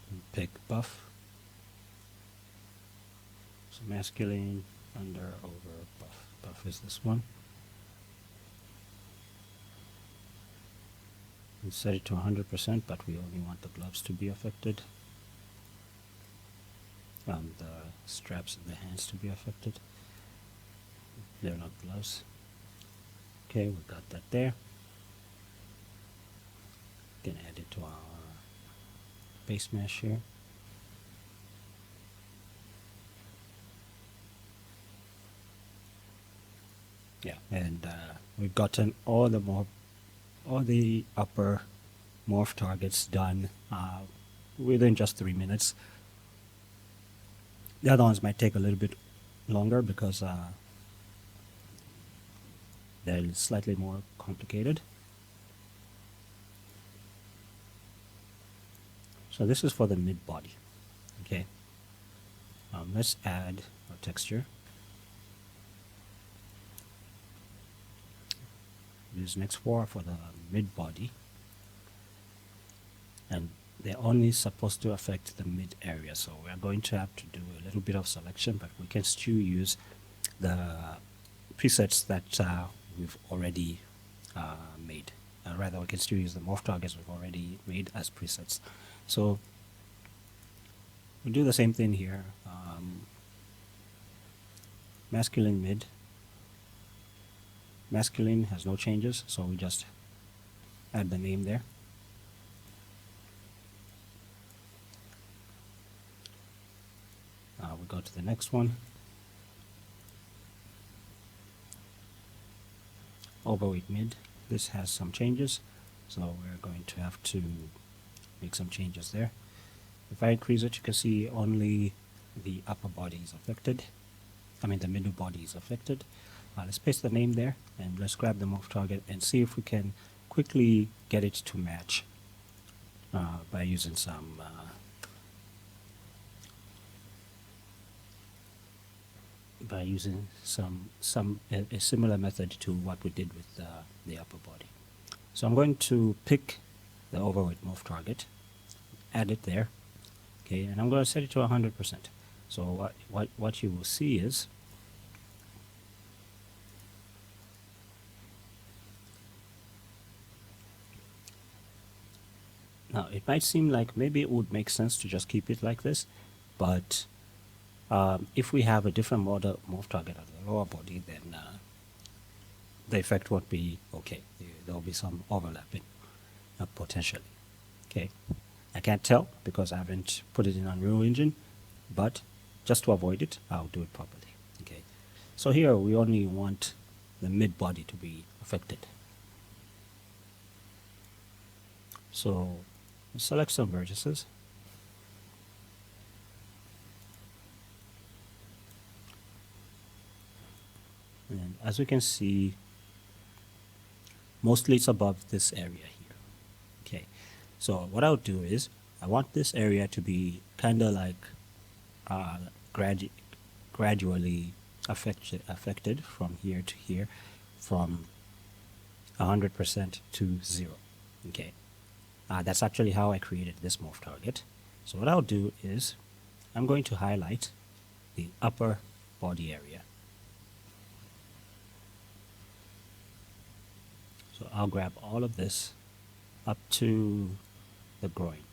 And pick buff. So masculine, under, over, buff. Buff is this one. And set it to 100%, but we only want the gloves to be affected. The straps of the hands to be affected. They're not gloves. Okay, we got that there. We can add it to our base mesh here. Yeah, and we've gotten all the upper morph targets done within just 3 minutes. The other ones might take a little bit longer because they're slightly more complicated. So this is for the mid body. Okay. Let's add our texture. Use next for the mid body, and they're only supposed to affect the mid area, so we are going to have to do a little bit of selection, but we can still use the presets that we've already made. Rather, we can still use the morph targets we've already made as presets. So we'll do the same thing here. Masculine mid. Masculine has no changes, so we just add the name there. We go to the next one. Overweight mid. This has some changes, so we're going to have to make some changes there. If I increase it, you can see only the upper body is affected. The middle body is affected. Let's paste the name there, and let's grab the morph target and see if we can quickly get it to match by using some a similar method to what we did with the upper body. So I'm going to pick the overweight morph target, add it there, okay, and I'm going to set it to 100%. So what you will see is now it might seem like maybe it would make sense to just keep it like this, but if we have a different morph target on the lower body, then the effect won't be okay. There will be some overlapping potentially. Okay, I can't tell because I haven't put it in Unreal Engine, but just to avoid it, I'll do it properly. Okay, so here we only want the mid body to be affected. So select some vertices. And as we can see, mostly it's above this area here. Okay, so what I'll do is I want this area to be kind of like gradually affected from here to here, from 100% to 0. Okay, that's actually how I created this morph target. So what I'll do is I'm going to highlight the upper body area. So I'll grab all of this up to the groin.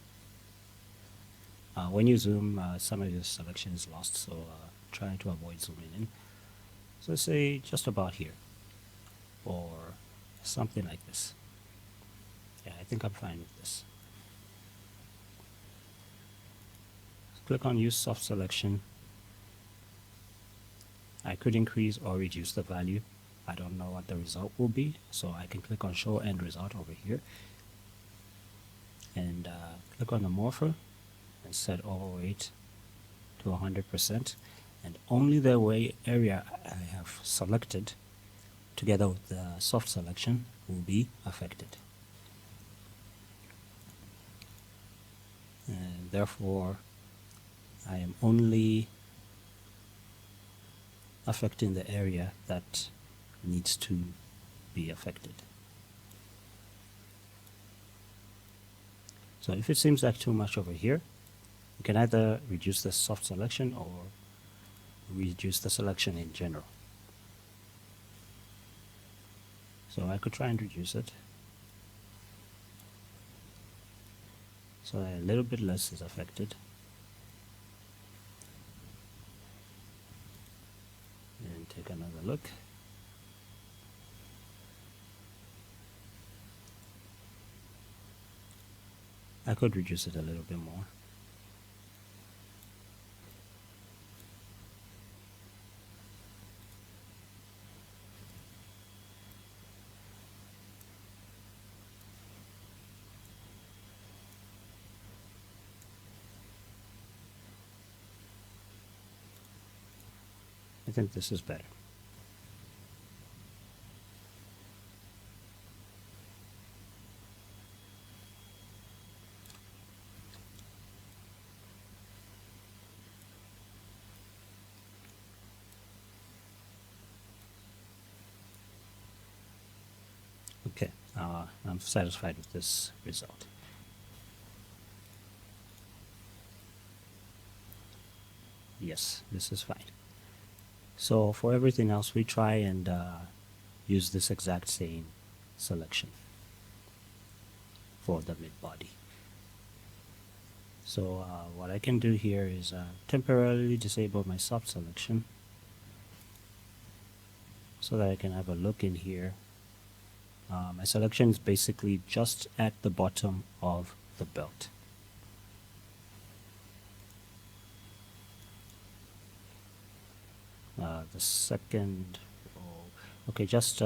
When you zoom, some of your selection is lost, so try to avoid zooming in. So say just about here, or something like this. Yeah, I think I'm fine with this. Click on Use Soft Selection. I could increase or reduce the value. I don't know what the result will be, so I can click on Show End Result over here. And click on the morpher and set overweight to 100%. And only the area I have selected together with the soft selection will be affected. And therefore, I am only affecting the area that needs to be affected. So if it seems like too much over here, you can either reduce the soft selection or reduce the selection in general. So I could try and reduce it. So a little bit less is affected. And take another look. I could reduce it a little bit more. I think this is better. Okay, I'm satisfied with this result. Yes, this is fine. So for everything else, we try and use this exact same selection for the mid body. So what I can do here is temporarily disable my soft selection so that I can have a look in here. My selection is basically just at the bottom of the belt. The second row, okay, just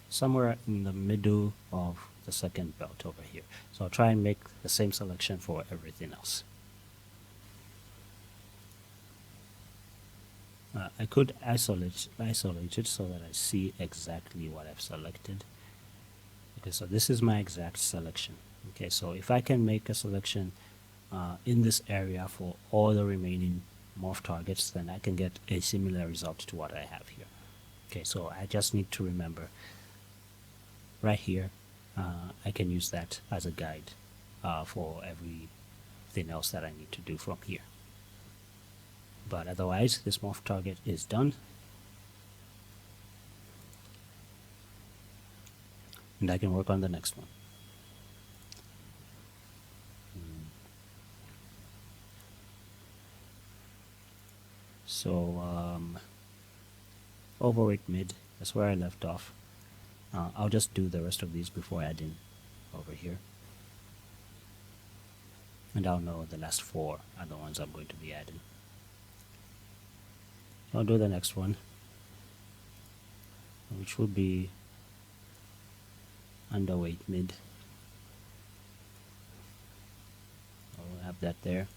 somewhere in the middle of the second belt over here. So I'll try and make the same selection for everything else. I could isolate it so that I see exactly what I've selected. Okay, so this is my exact selection. Okay, so if I can make a selection in this area for all the remaining morph targets, then I can get a similar result to what I have here. Okay, so I just need to remember right here, I can use that as a guide for everything else that I need to do from here. But otherwise, this morph target is done. And I can work on the next one. So overweight mid, that's where I left off. I'll just do the rest of these before adding over here. And I'll know the last four are the ones I'm going to be adding. I'll do the next one, which will be underweight mid. I'll have that there.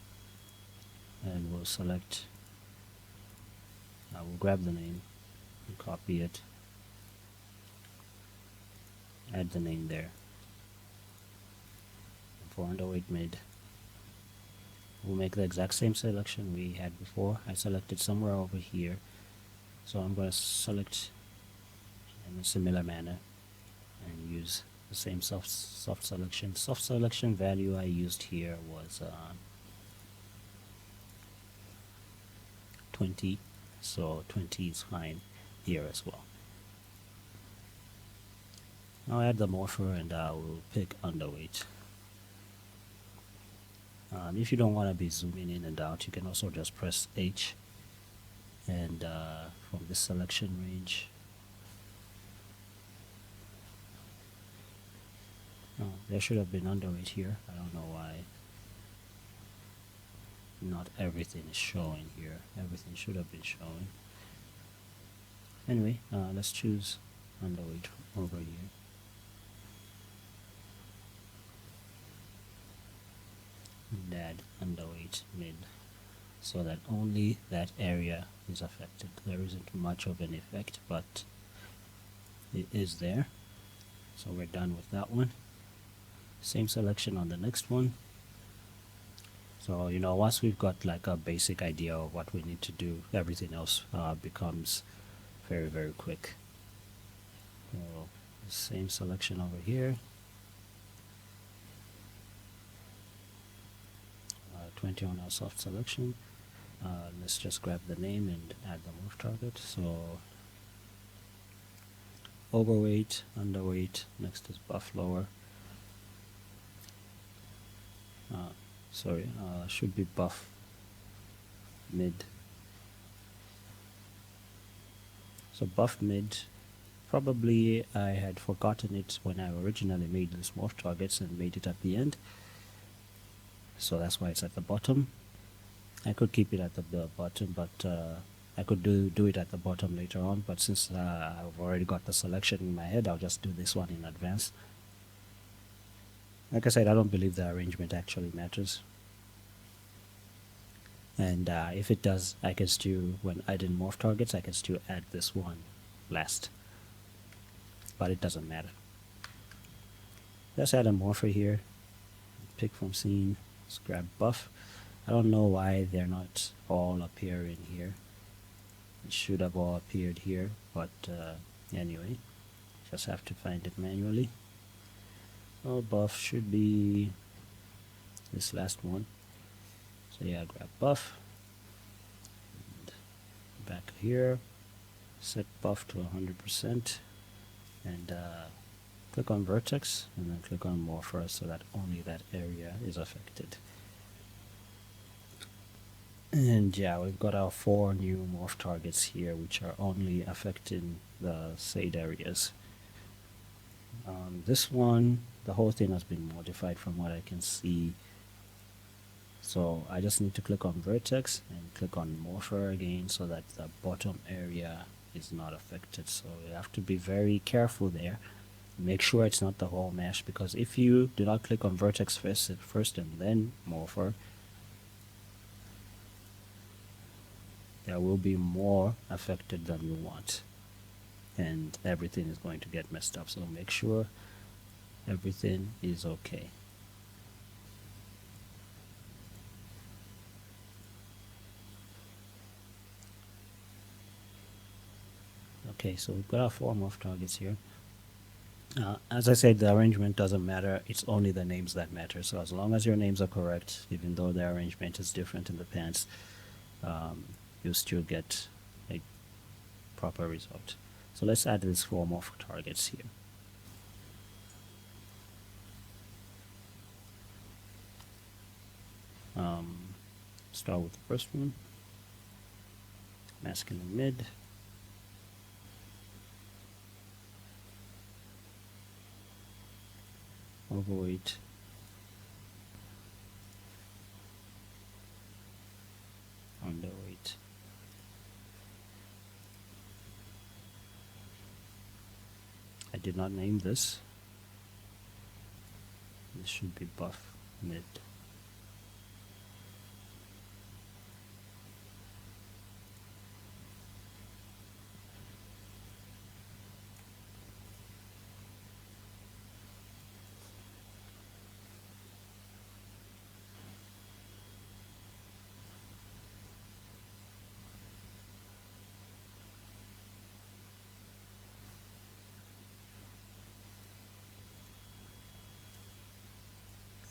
And we'll select, I will grab the name and copy it. Add the name there. And for underweight mid, we'll make the exact same selection we had before. I selected somewhere over here, so I'm going to select in a similar manner and use the same soft selection. Soft selection value I used here was 20, so 20 is fine here as well. I'll add the morpher and I will pick underweight. If you don't want to be zooming in and out, you can also just press H, and from this selection range, there should have been underweight here. I don't know why not everything is showing here. Everything should have been showing. Anyway, let's choose underweight over here. And add underweight mid, so that only that area is affected. There isn't much of an effect, but it is there. So we're done with that one. Same selection on the next one. So, you know, once we've got like a basic idea of what we need to do, everything else becomes very, very quick. So, same selection over here. 20 on our soft selection. Let's just grab the name and add the morph target. So, overweight, underweight, next is buff lower. Should be buff mid. So buff mid, probably I had forgotten it when I originally made this morph targets and made it at the end. So that's why it's at the bottom. I could keep it at the bottom, but I could do it at the bottom later on. But since I've already got the selection in my head, I'll just do this one in advance. Like I said, I don't believe the arrangement actually matters. And if it does, I can still, when adding morph targets, I can still add this one last. But it doesn't matter. Let's add a morpher here. Pick from scene. Let's grab buff. I don't know why they're not all appearing here. It should have all appeared here, but anyway, just have to find it manually. Oh, buff should be this last one. So yeah, grab buff. And back here, set buff to 100%, and click on vertex, and then click on morpher so that only that area is affected. And yeah, we've got our 4 new morph targets here, which are only affecting the said areas. This one, the whole thing has been modified from what I can see. So I just need to click on vertex and click on morpher again so that the bottom area is not affected. So you have to be very careful there. Make sure it's not the whole mesh, because if you do not click on vertex first and then morpher, there will be more affected than you want, and everything is going to get messed up. So make sure everything is okay. Okay, so we've got our 4 morph targets here. As I said, the arrangement doesn't matter. It's only the names that matter. So as long as your names are correct, even though the arrangement is different in the pants, you'll still get a proper result. So let's add these 4 morph targets here. Start with the first one, masculine mid. Overweight. Underweight. I did not name this. This should be buff mid.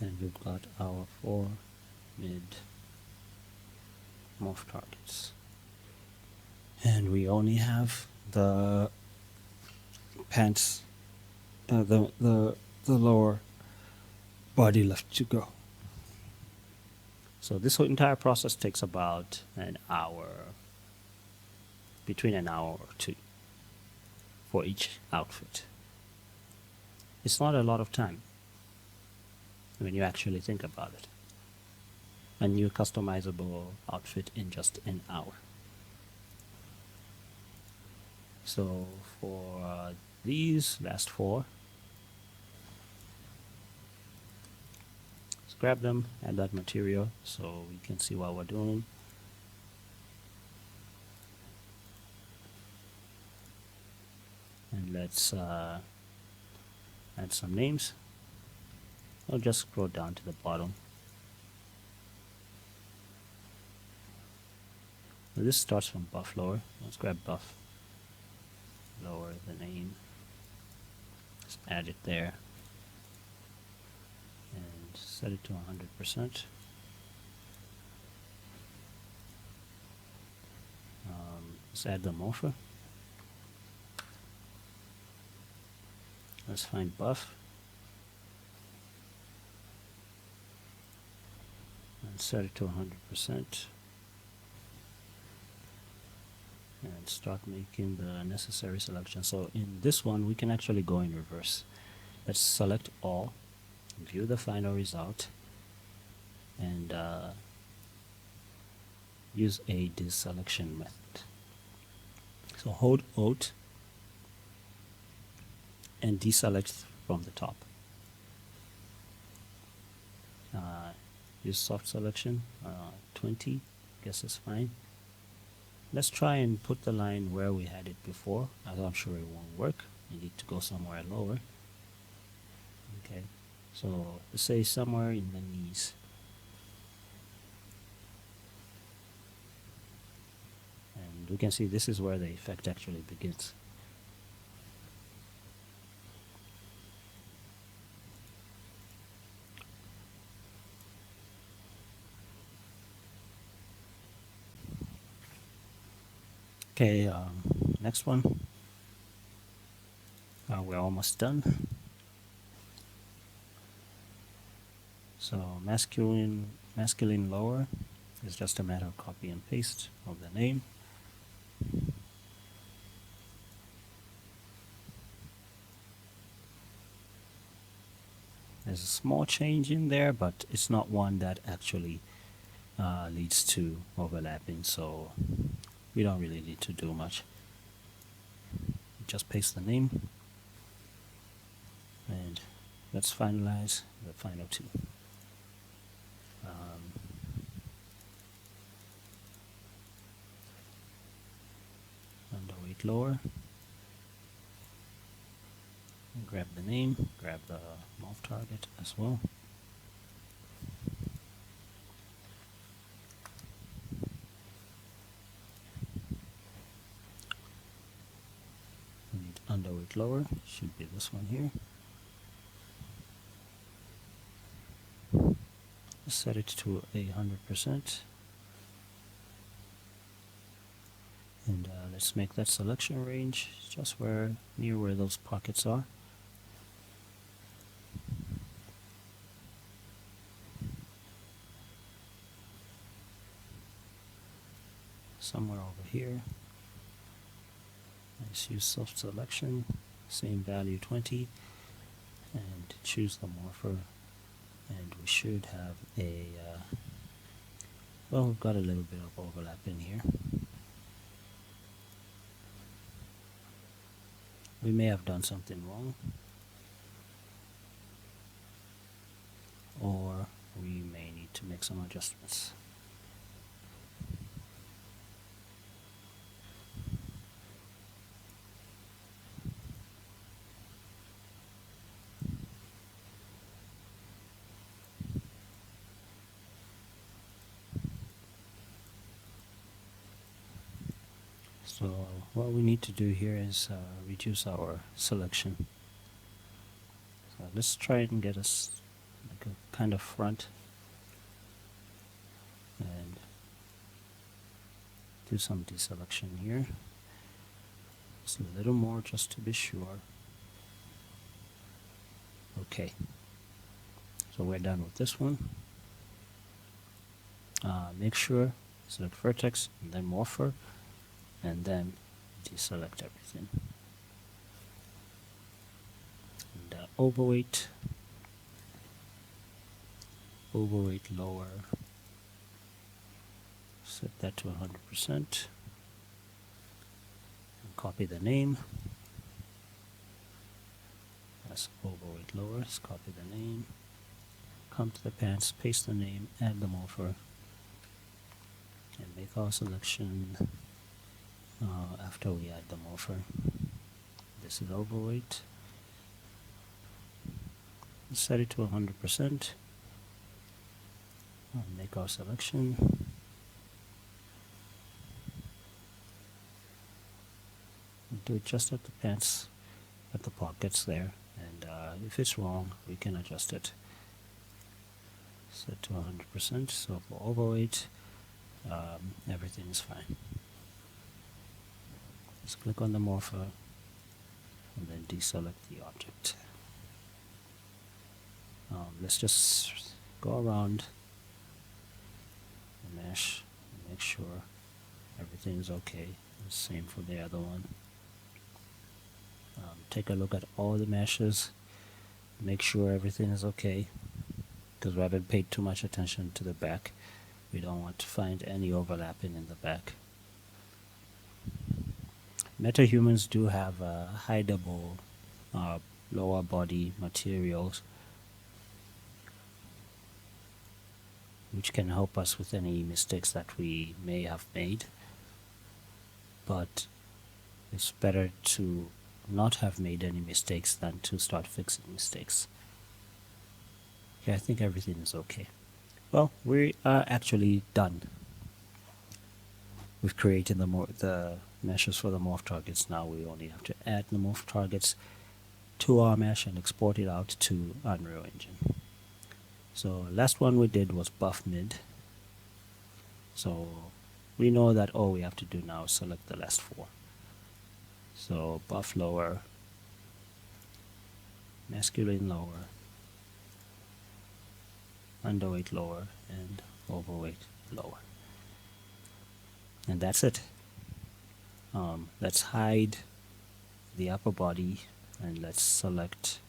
And we've got our 4 mid morph targets. And we only have the pants, the lower body left to go. So this whole entire process takes about an hour, between an hour or two for each outfit. It's not a lot of time when you actually think about it. A new customizable outfit in just an hour. So for these last four, let's grab them, add that material so we can see what we're doing. And let's add some names. I'll just scroll down to the bottom. Now this starts from buff lower. Let's grab buff lower the name. Just add it there and set it to 100%. Let's add the morpher. Let's find buff and set it to 100%. And start making the necessary selection. So in this one, we can actually go in reverse. Let's select all, view the final result, and use a deselection method. So hold Alt and deselect from the top. Use soft selection, 20, guess is fine. Let's try and put the line where we had it before, as I'm sure it won't work. You need to go somewhere lower. Okay, so let's say somewhere in the knees. And we can see this is where the effect actually begins. Okay, next one. We're almost done. So masculine lower is just a matter of copy and paste of the name. There's a small change in there, but it's not one that actually leads to overlapping, so we don't really need to do much. Just paste the name, and let's finalize the final two. Underweight lower, and grab the name, grab the morph target as well. We need underweight lower, should be this one here. Set it to 100%. And let's make that selection range just near where those pockets are. Somewhere over here. Let's use soft selection, same value 20, and choose the morpher. And we should have a, well, we've got a little bit of overlap in here. We may have done something wrong, or we may need to make some adjustments. So what we need to do here is reduce our selection. So let's try and get us like a kind of front and do some deselection here. Just a little more just to be sure. Okay, so we're done with this one. make sure, select vertex, and then morpher, and then deselect everything. And overweight lower, set that to 100%, and copy the name. That's overweight lower, let's copy the name, come to the pants, paste the name, add the morpher, and make our selection after we add the morpher. This is overweight. Set it to 100%. Make our selection. Do it just at the pants, at the pockets there, and if it's wrong, we can adjust it. Set to 100%. So for overweight, everything is fine. Just click on the morpher and then deselect the object. Let's just go around the mesh and make sure everything is okay. The same for the other one. Take a look at all the meshes, make sure everything is okay, because we haven't paid too much attention to the back. We don't want to find any overlapping in the back. Metahumans do have hideable lower body materials, which can help us with any mistakes that we may have made, but it's better to not have made any mistakes than to start fixing mistakes. Okay, I think everything is okay. Well, we are actually done with creating the meshes for the morph targets. Now we only have to add the morph targets to our mesh and export it out to Unreal Engine. So last one we did was buff mid. So we know that all we have to do now is select the last four. So buff lower, masculine lower, underweight lower, and overweight lower. And that's it. Let's hide the upper body and let's select.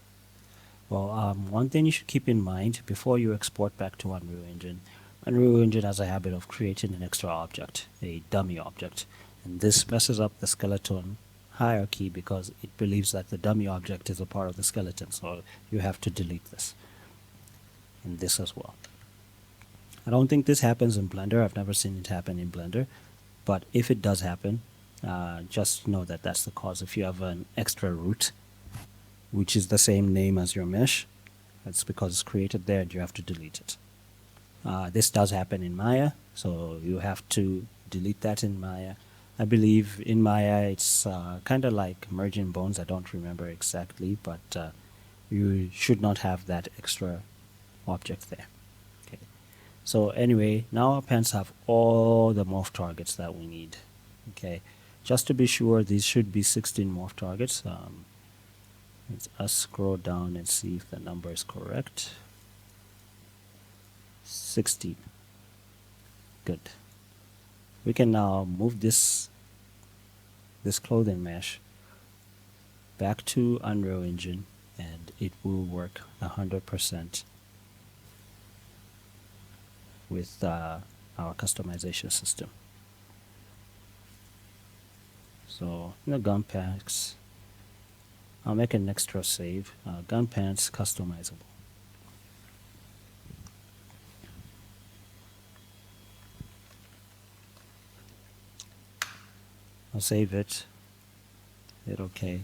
Well, one thing you should keep in mind before you export back to Unreal Engine has a habit of creating an extra object, a dummy object. And this messes up the skeleton hierarchy because it believes that the dummy object is a part of the skeleton. So you have to delete this and this as well. I don't think this happens in Blender. I've never seen it happen in Blender. But if it does happen, just know that that's the cause. If you have an extra root, which is the same name as your mesh, that's because it's created there and you have to delete it. This does happen in Maya, so you have to delete that in Maya. I believe in Maya it's kind of like merging bones. I don't remember exactly, but you should not have that extra object there. Okay. So anyway, now our pants have all the morph targets that we need. Okay. Just to be sure, these should be 16 morph targets. Let's scroll down and see if the number is correct. 16. Good. We can now move this clothing mesh back to Unreal Engine and it will work 100% with our customization system. So in the gun packs, I'll make an extra save, gun pants customizable. I'll save it, hit OK,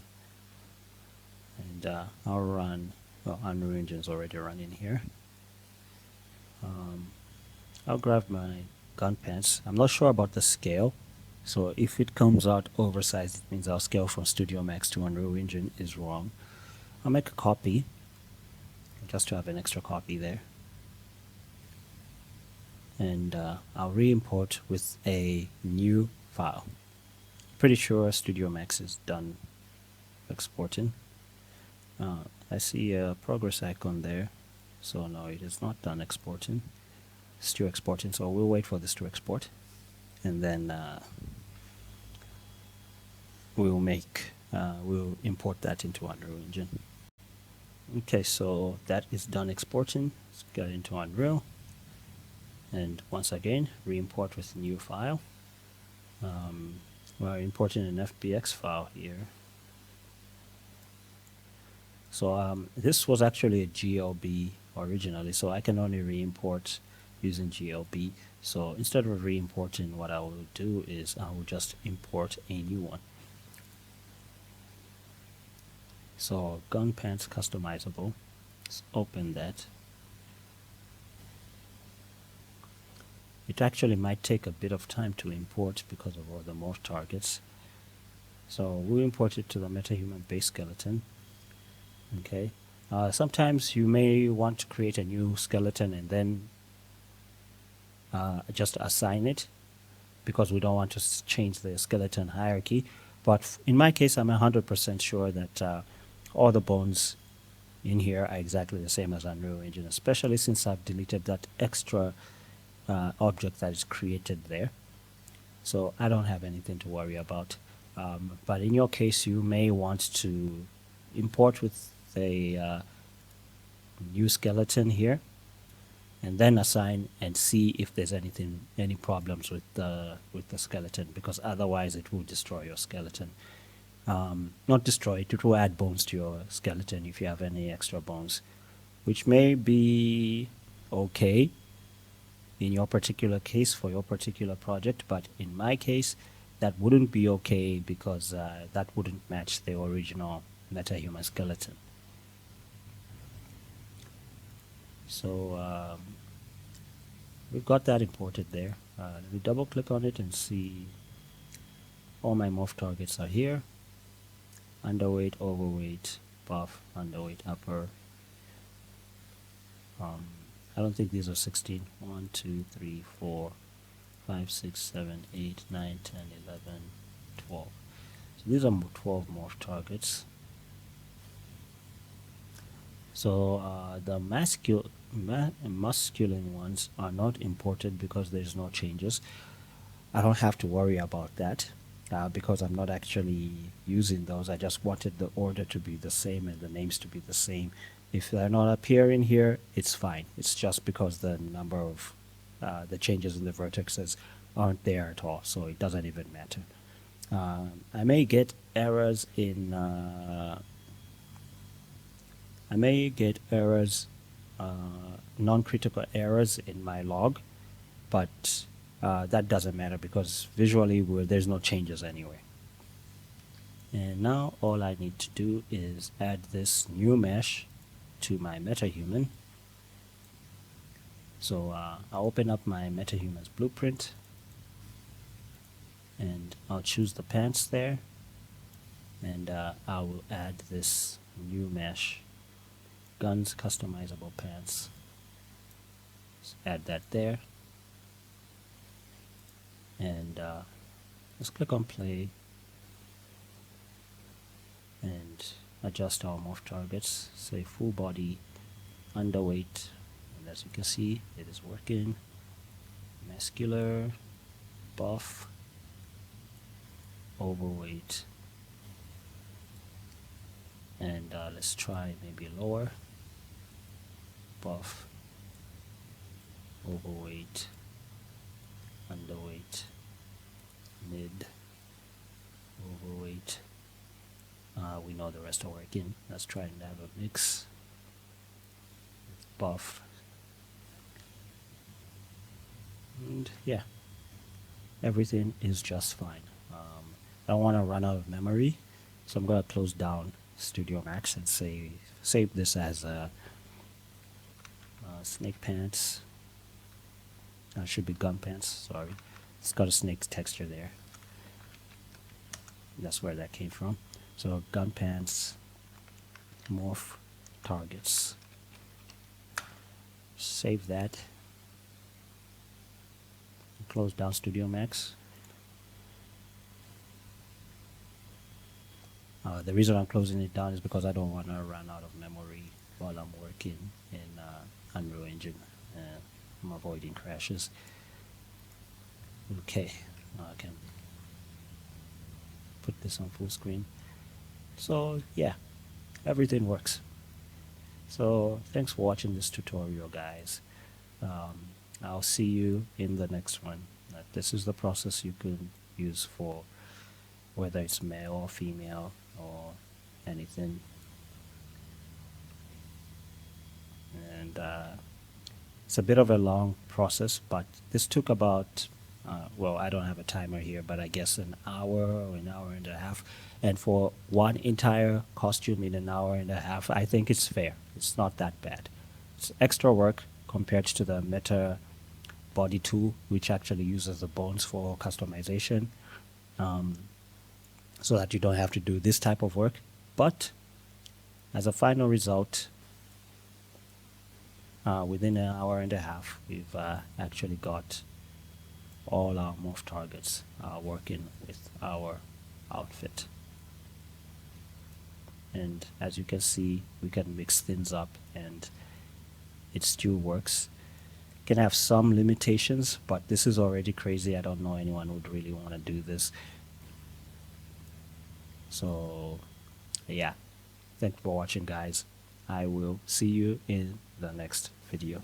and I'll run, well, Unreal Engine's already running here. I'll grab my gun pants. I'm not sure about the scale, so if it comes out oversized, it means our scale from Studio Max to Unreal Engine is wrong. I'll make a copy, just to have an extra copy there. And I'll re-import with a new file. Pretty sure Studio Max is done exporting. I see a progress icon there, so no, it is not done exporting. still exporting, so we'll wait for this to export, and then we'll import that into Unreal Engine. Okay, so that is done exporting. Let's get into Unreal, and once again re-import with new file. We're importing an FBX file here. So this was actually a GLB originally, so I can only re-import using GLB. So instead of re-importing, what I will do is I will just import a new one. So gun pants customizable. Let's open that. It actually might take a bit of time to import because of all the morph targets. So we'll import it to the MetaHuman base skeleton. Okay. Sometimes you may want to create a new skeleton and then just assign it, because we don't want to change the skeleton hierarchy. But in my case, I'm 100% sure that all the bones in here are exactly the same as Unreal Engine, especially since I've deleted that extra object that is created there. So I don't have anything to worry about. But in your case, you may want to import with a new skeleton here, and then assign and see if there's any problems with the skeleton, because otherwise it will destroy your skeleton. Not destroy it, it will add bones to your skeleton if you have any extra bones, which may be okay in your particular case for your particular project, but in my case that wouldn't be okay, because that wouldn't match the original MetaHuman skeleton. So we've got that imported there. Let me double click on it and see all my morph targets are here. Underweight, overweight, buff, underweight, upper. I don't think these are 16. 1, 2, 3, 4, 5, 6, 7, 8, 9, 10, 11, 12. So these are 12 morph targets. So the masculine ones are not imported because there's no changes. I don't have to worry about that because I'm not actually using those. I just wanted the order to be the same and the names to be the same. If they're not appearing here, it's fine. It's just because the number of the changes in the vertexes aren't there at all, so it doesn't even matter. I may get errors in non-critical errors in my log, but that doesn't matter because visually there's no changes anyway. And now all I need to do is add this new mesh to my MetaHuman. So I'll open up my MetaHuman's blueprint, and I'll choose the pants there, and I will add this new mesh, guns customizable pants. Let's add that there, and let's click on play and adjust our morph targets. Say full body, underweight, and as you can see it is working. Muscular, buff, overweight, and let's try maybe lower, buff, overweight, underweight, mid, overweight. We know the rest are working. Let's try and have a mix. Buff, and yeah, everything is just fine. I don't want to run out of memory, so I'm going to close down Studio Max and save this as snake pants. Should be gun pants, sorry. It's got a snake texture there. That's where that came from. So gun pants, morph targets. Save that. Close down Studio Max. The reason I'm closing it down is because I don't want to run out of memory while I'm working in Unreal Engine. I'm avoiding crashes. Okay, now I can put this on full screen. So yeah, everything works. So thanks for watching this tutorial, guys. I'll see you in the next one. This is the process you can use for whether it's male or female or anything. And it's a bit of a long process, but this took about, well, I don't have a timer here, but I guess an hour or an hour and a half. And for one entire costume in an hour and a half, I think it's fair. It's not that bad. It's extra work compared to the Meta Body tool, which actually uses the bones for customization, so that you don't have to do this type of work. But as a final result, within an hour and a half, we've actually got all our morph targets working with our outfit. And as you can see, we can mix things up and it still works. Can have some limitations, but this is already crazy. I don't know anyone would really want to do this. So yeah, thanks for watching, guys. I will see you in the next video.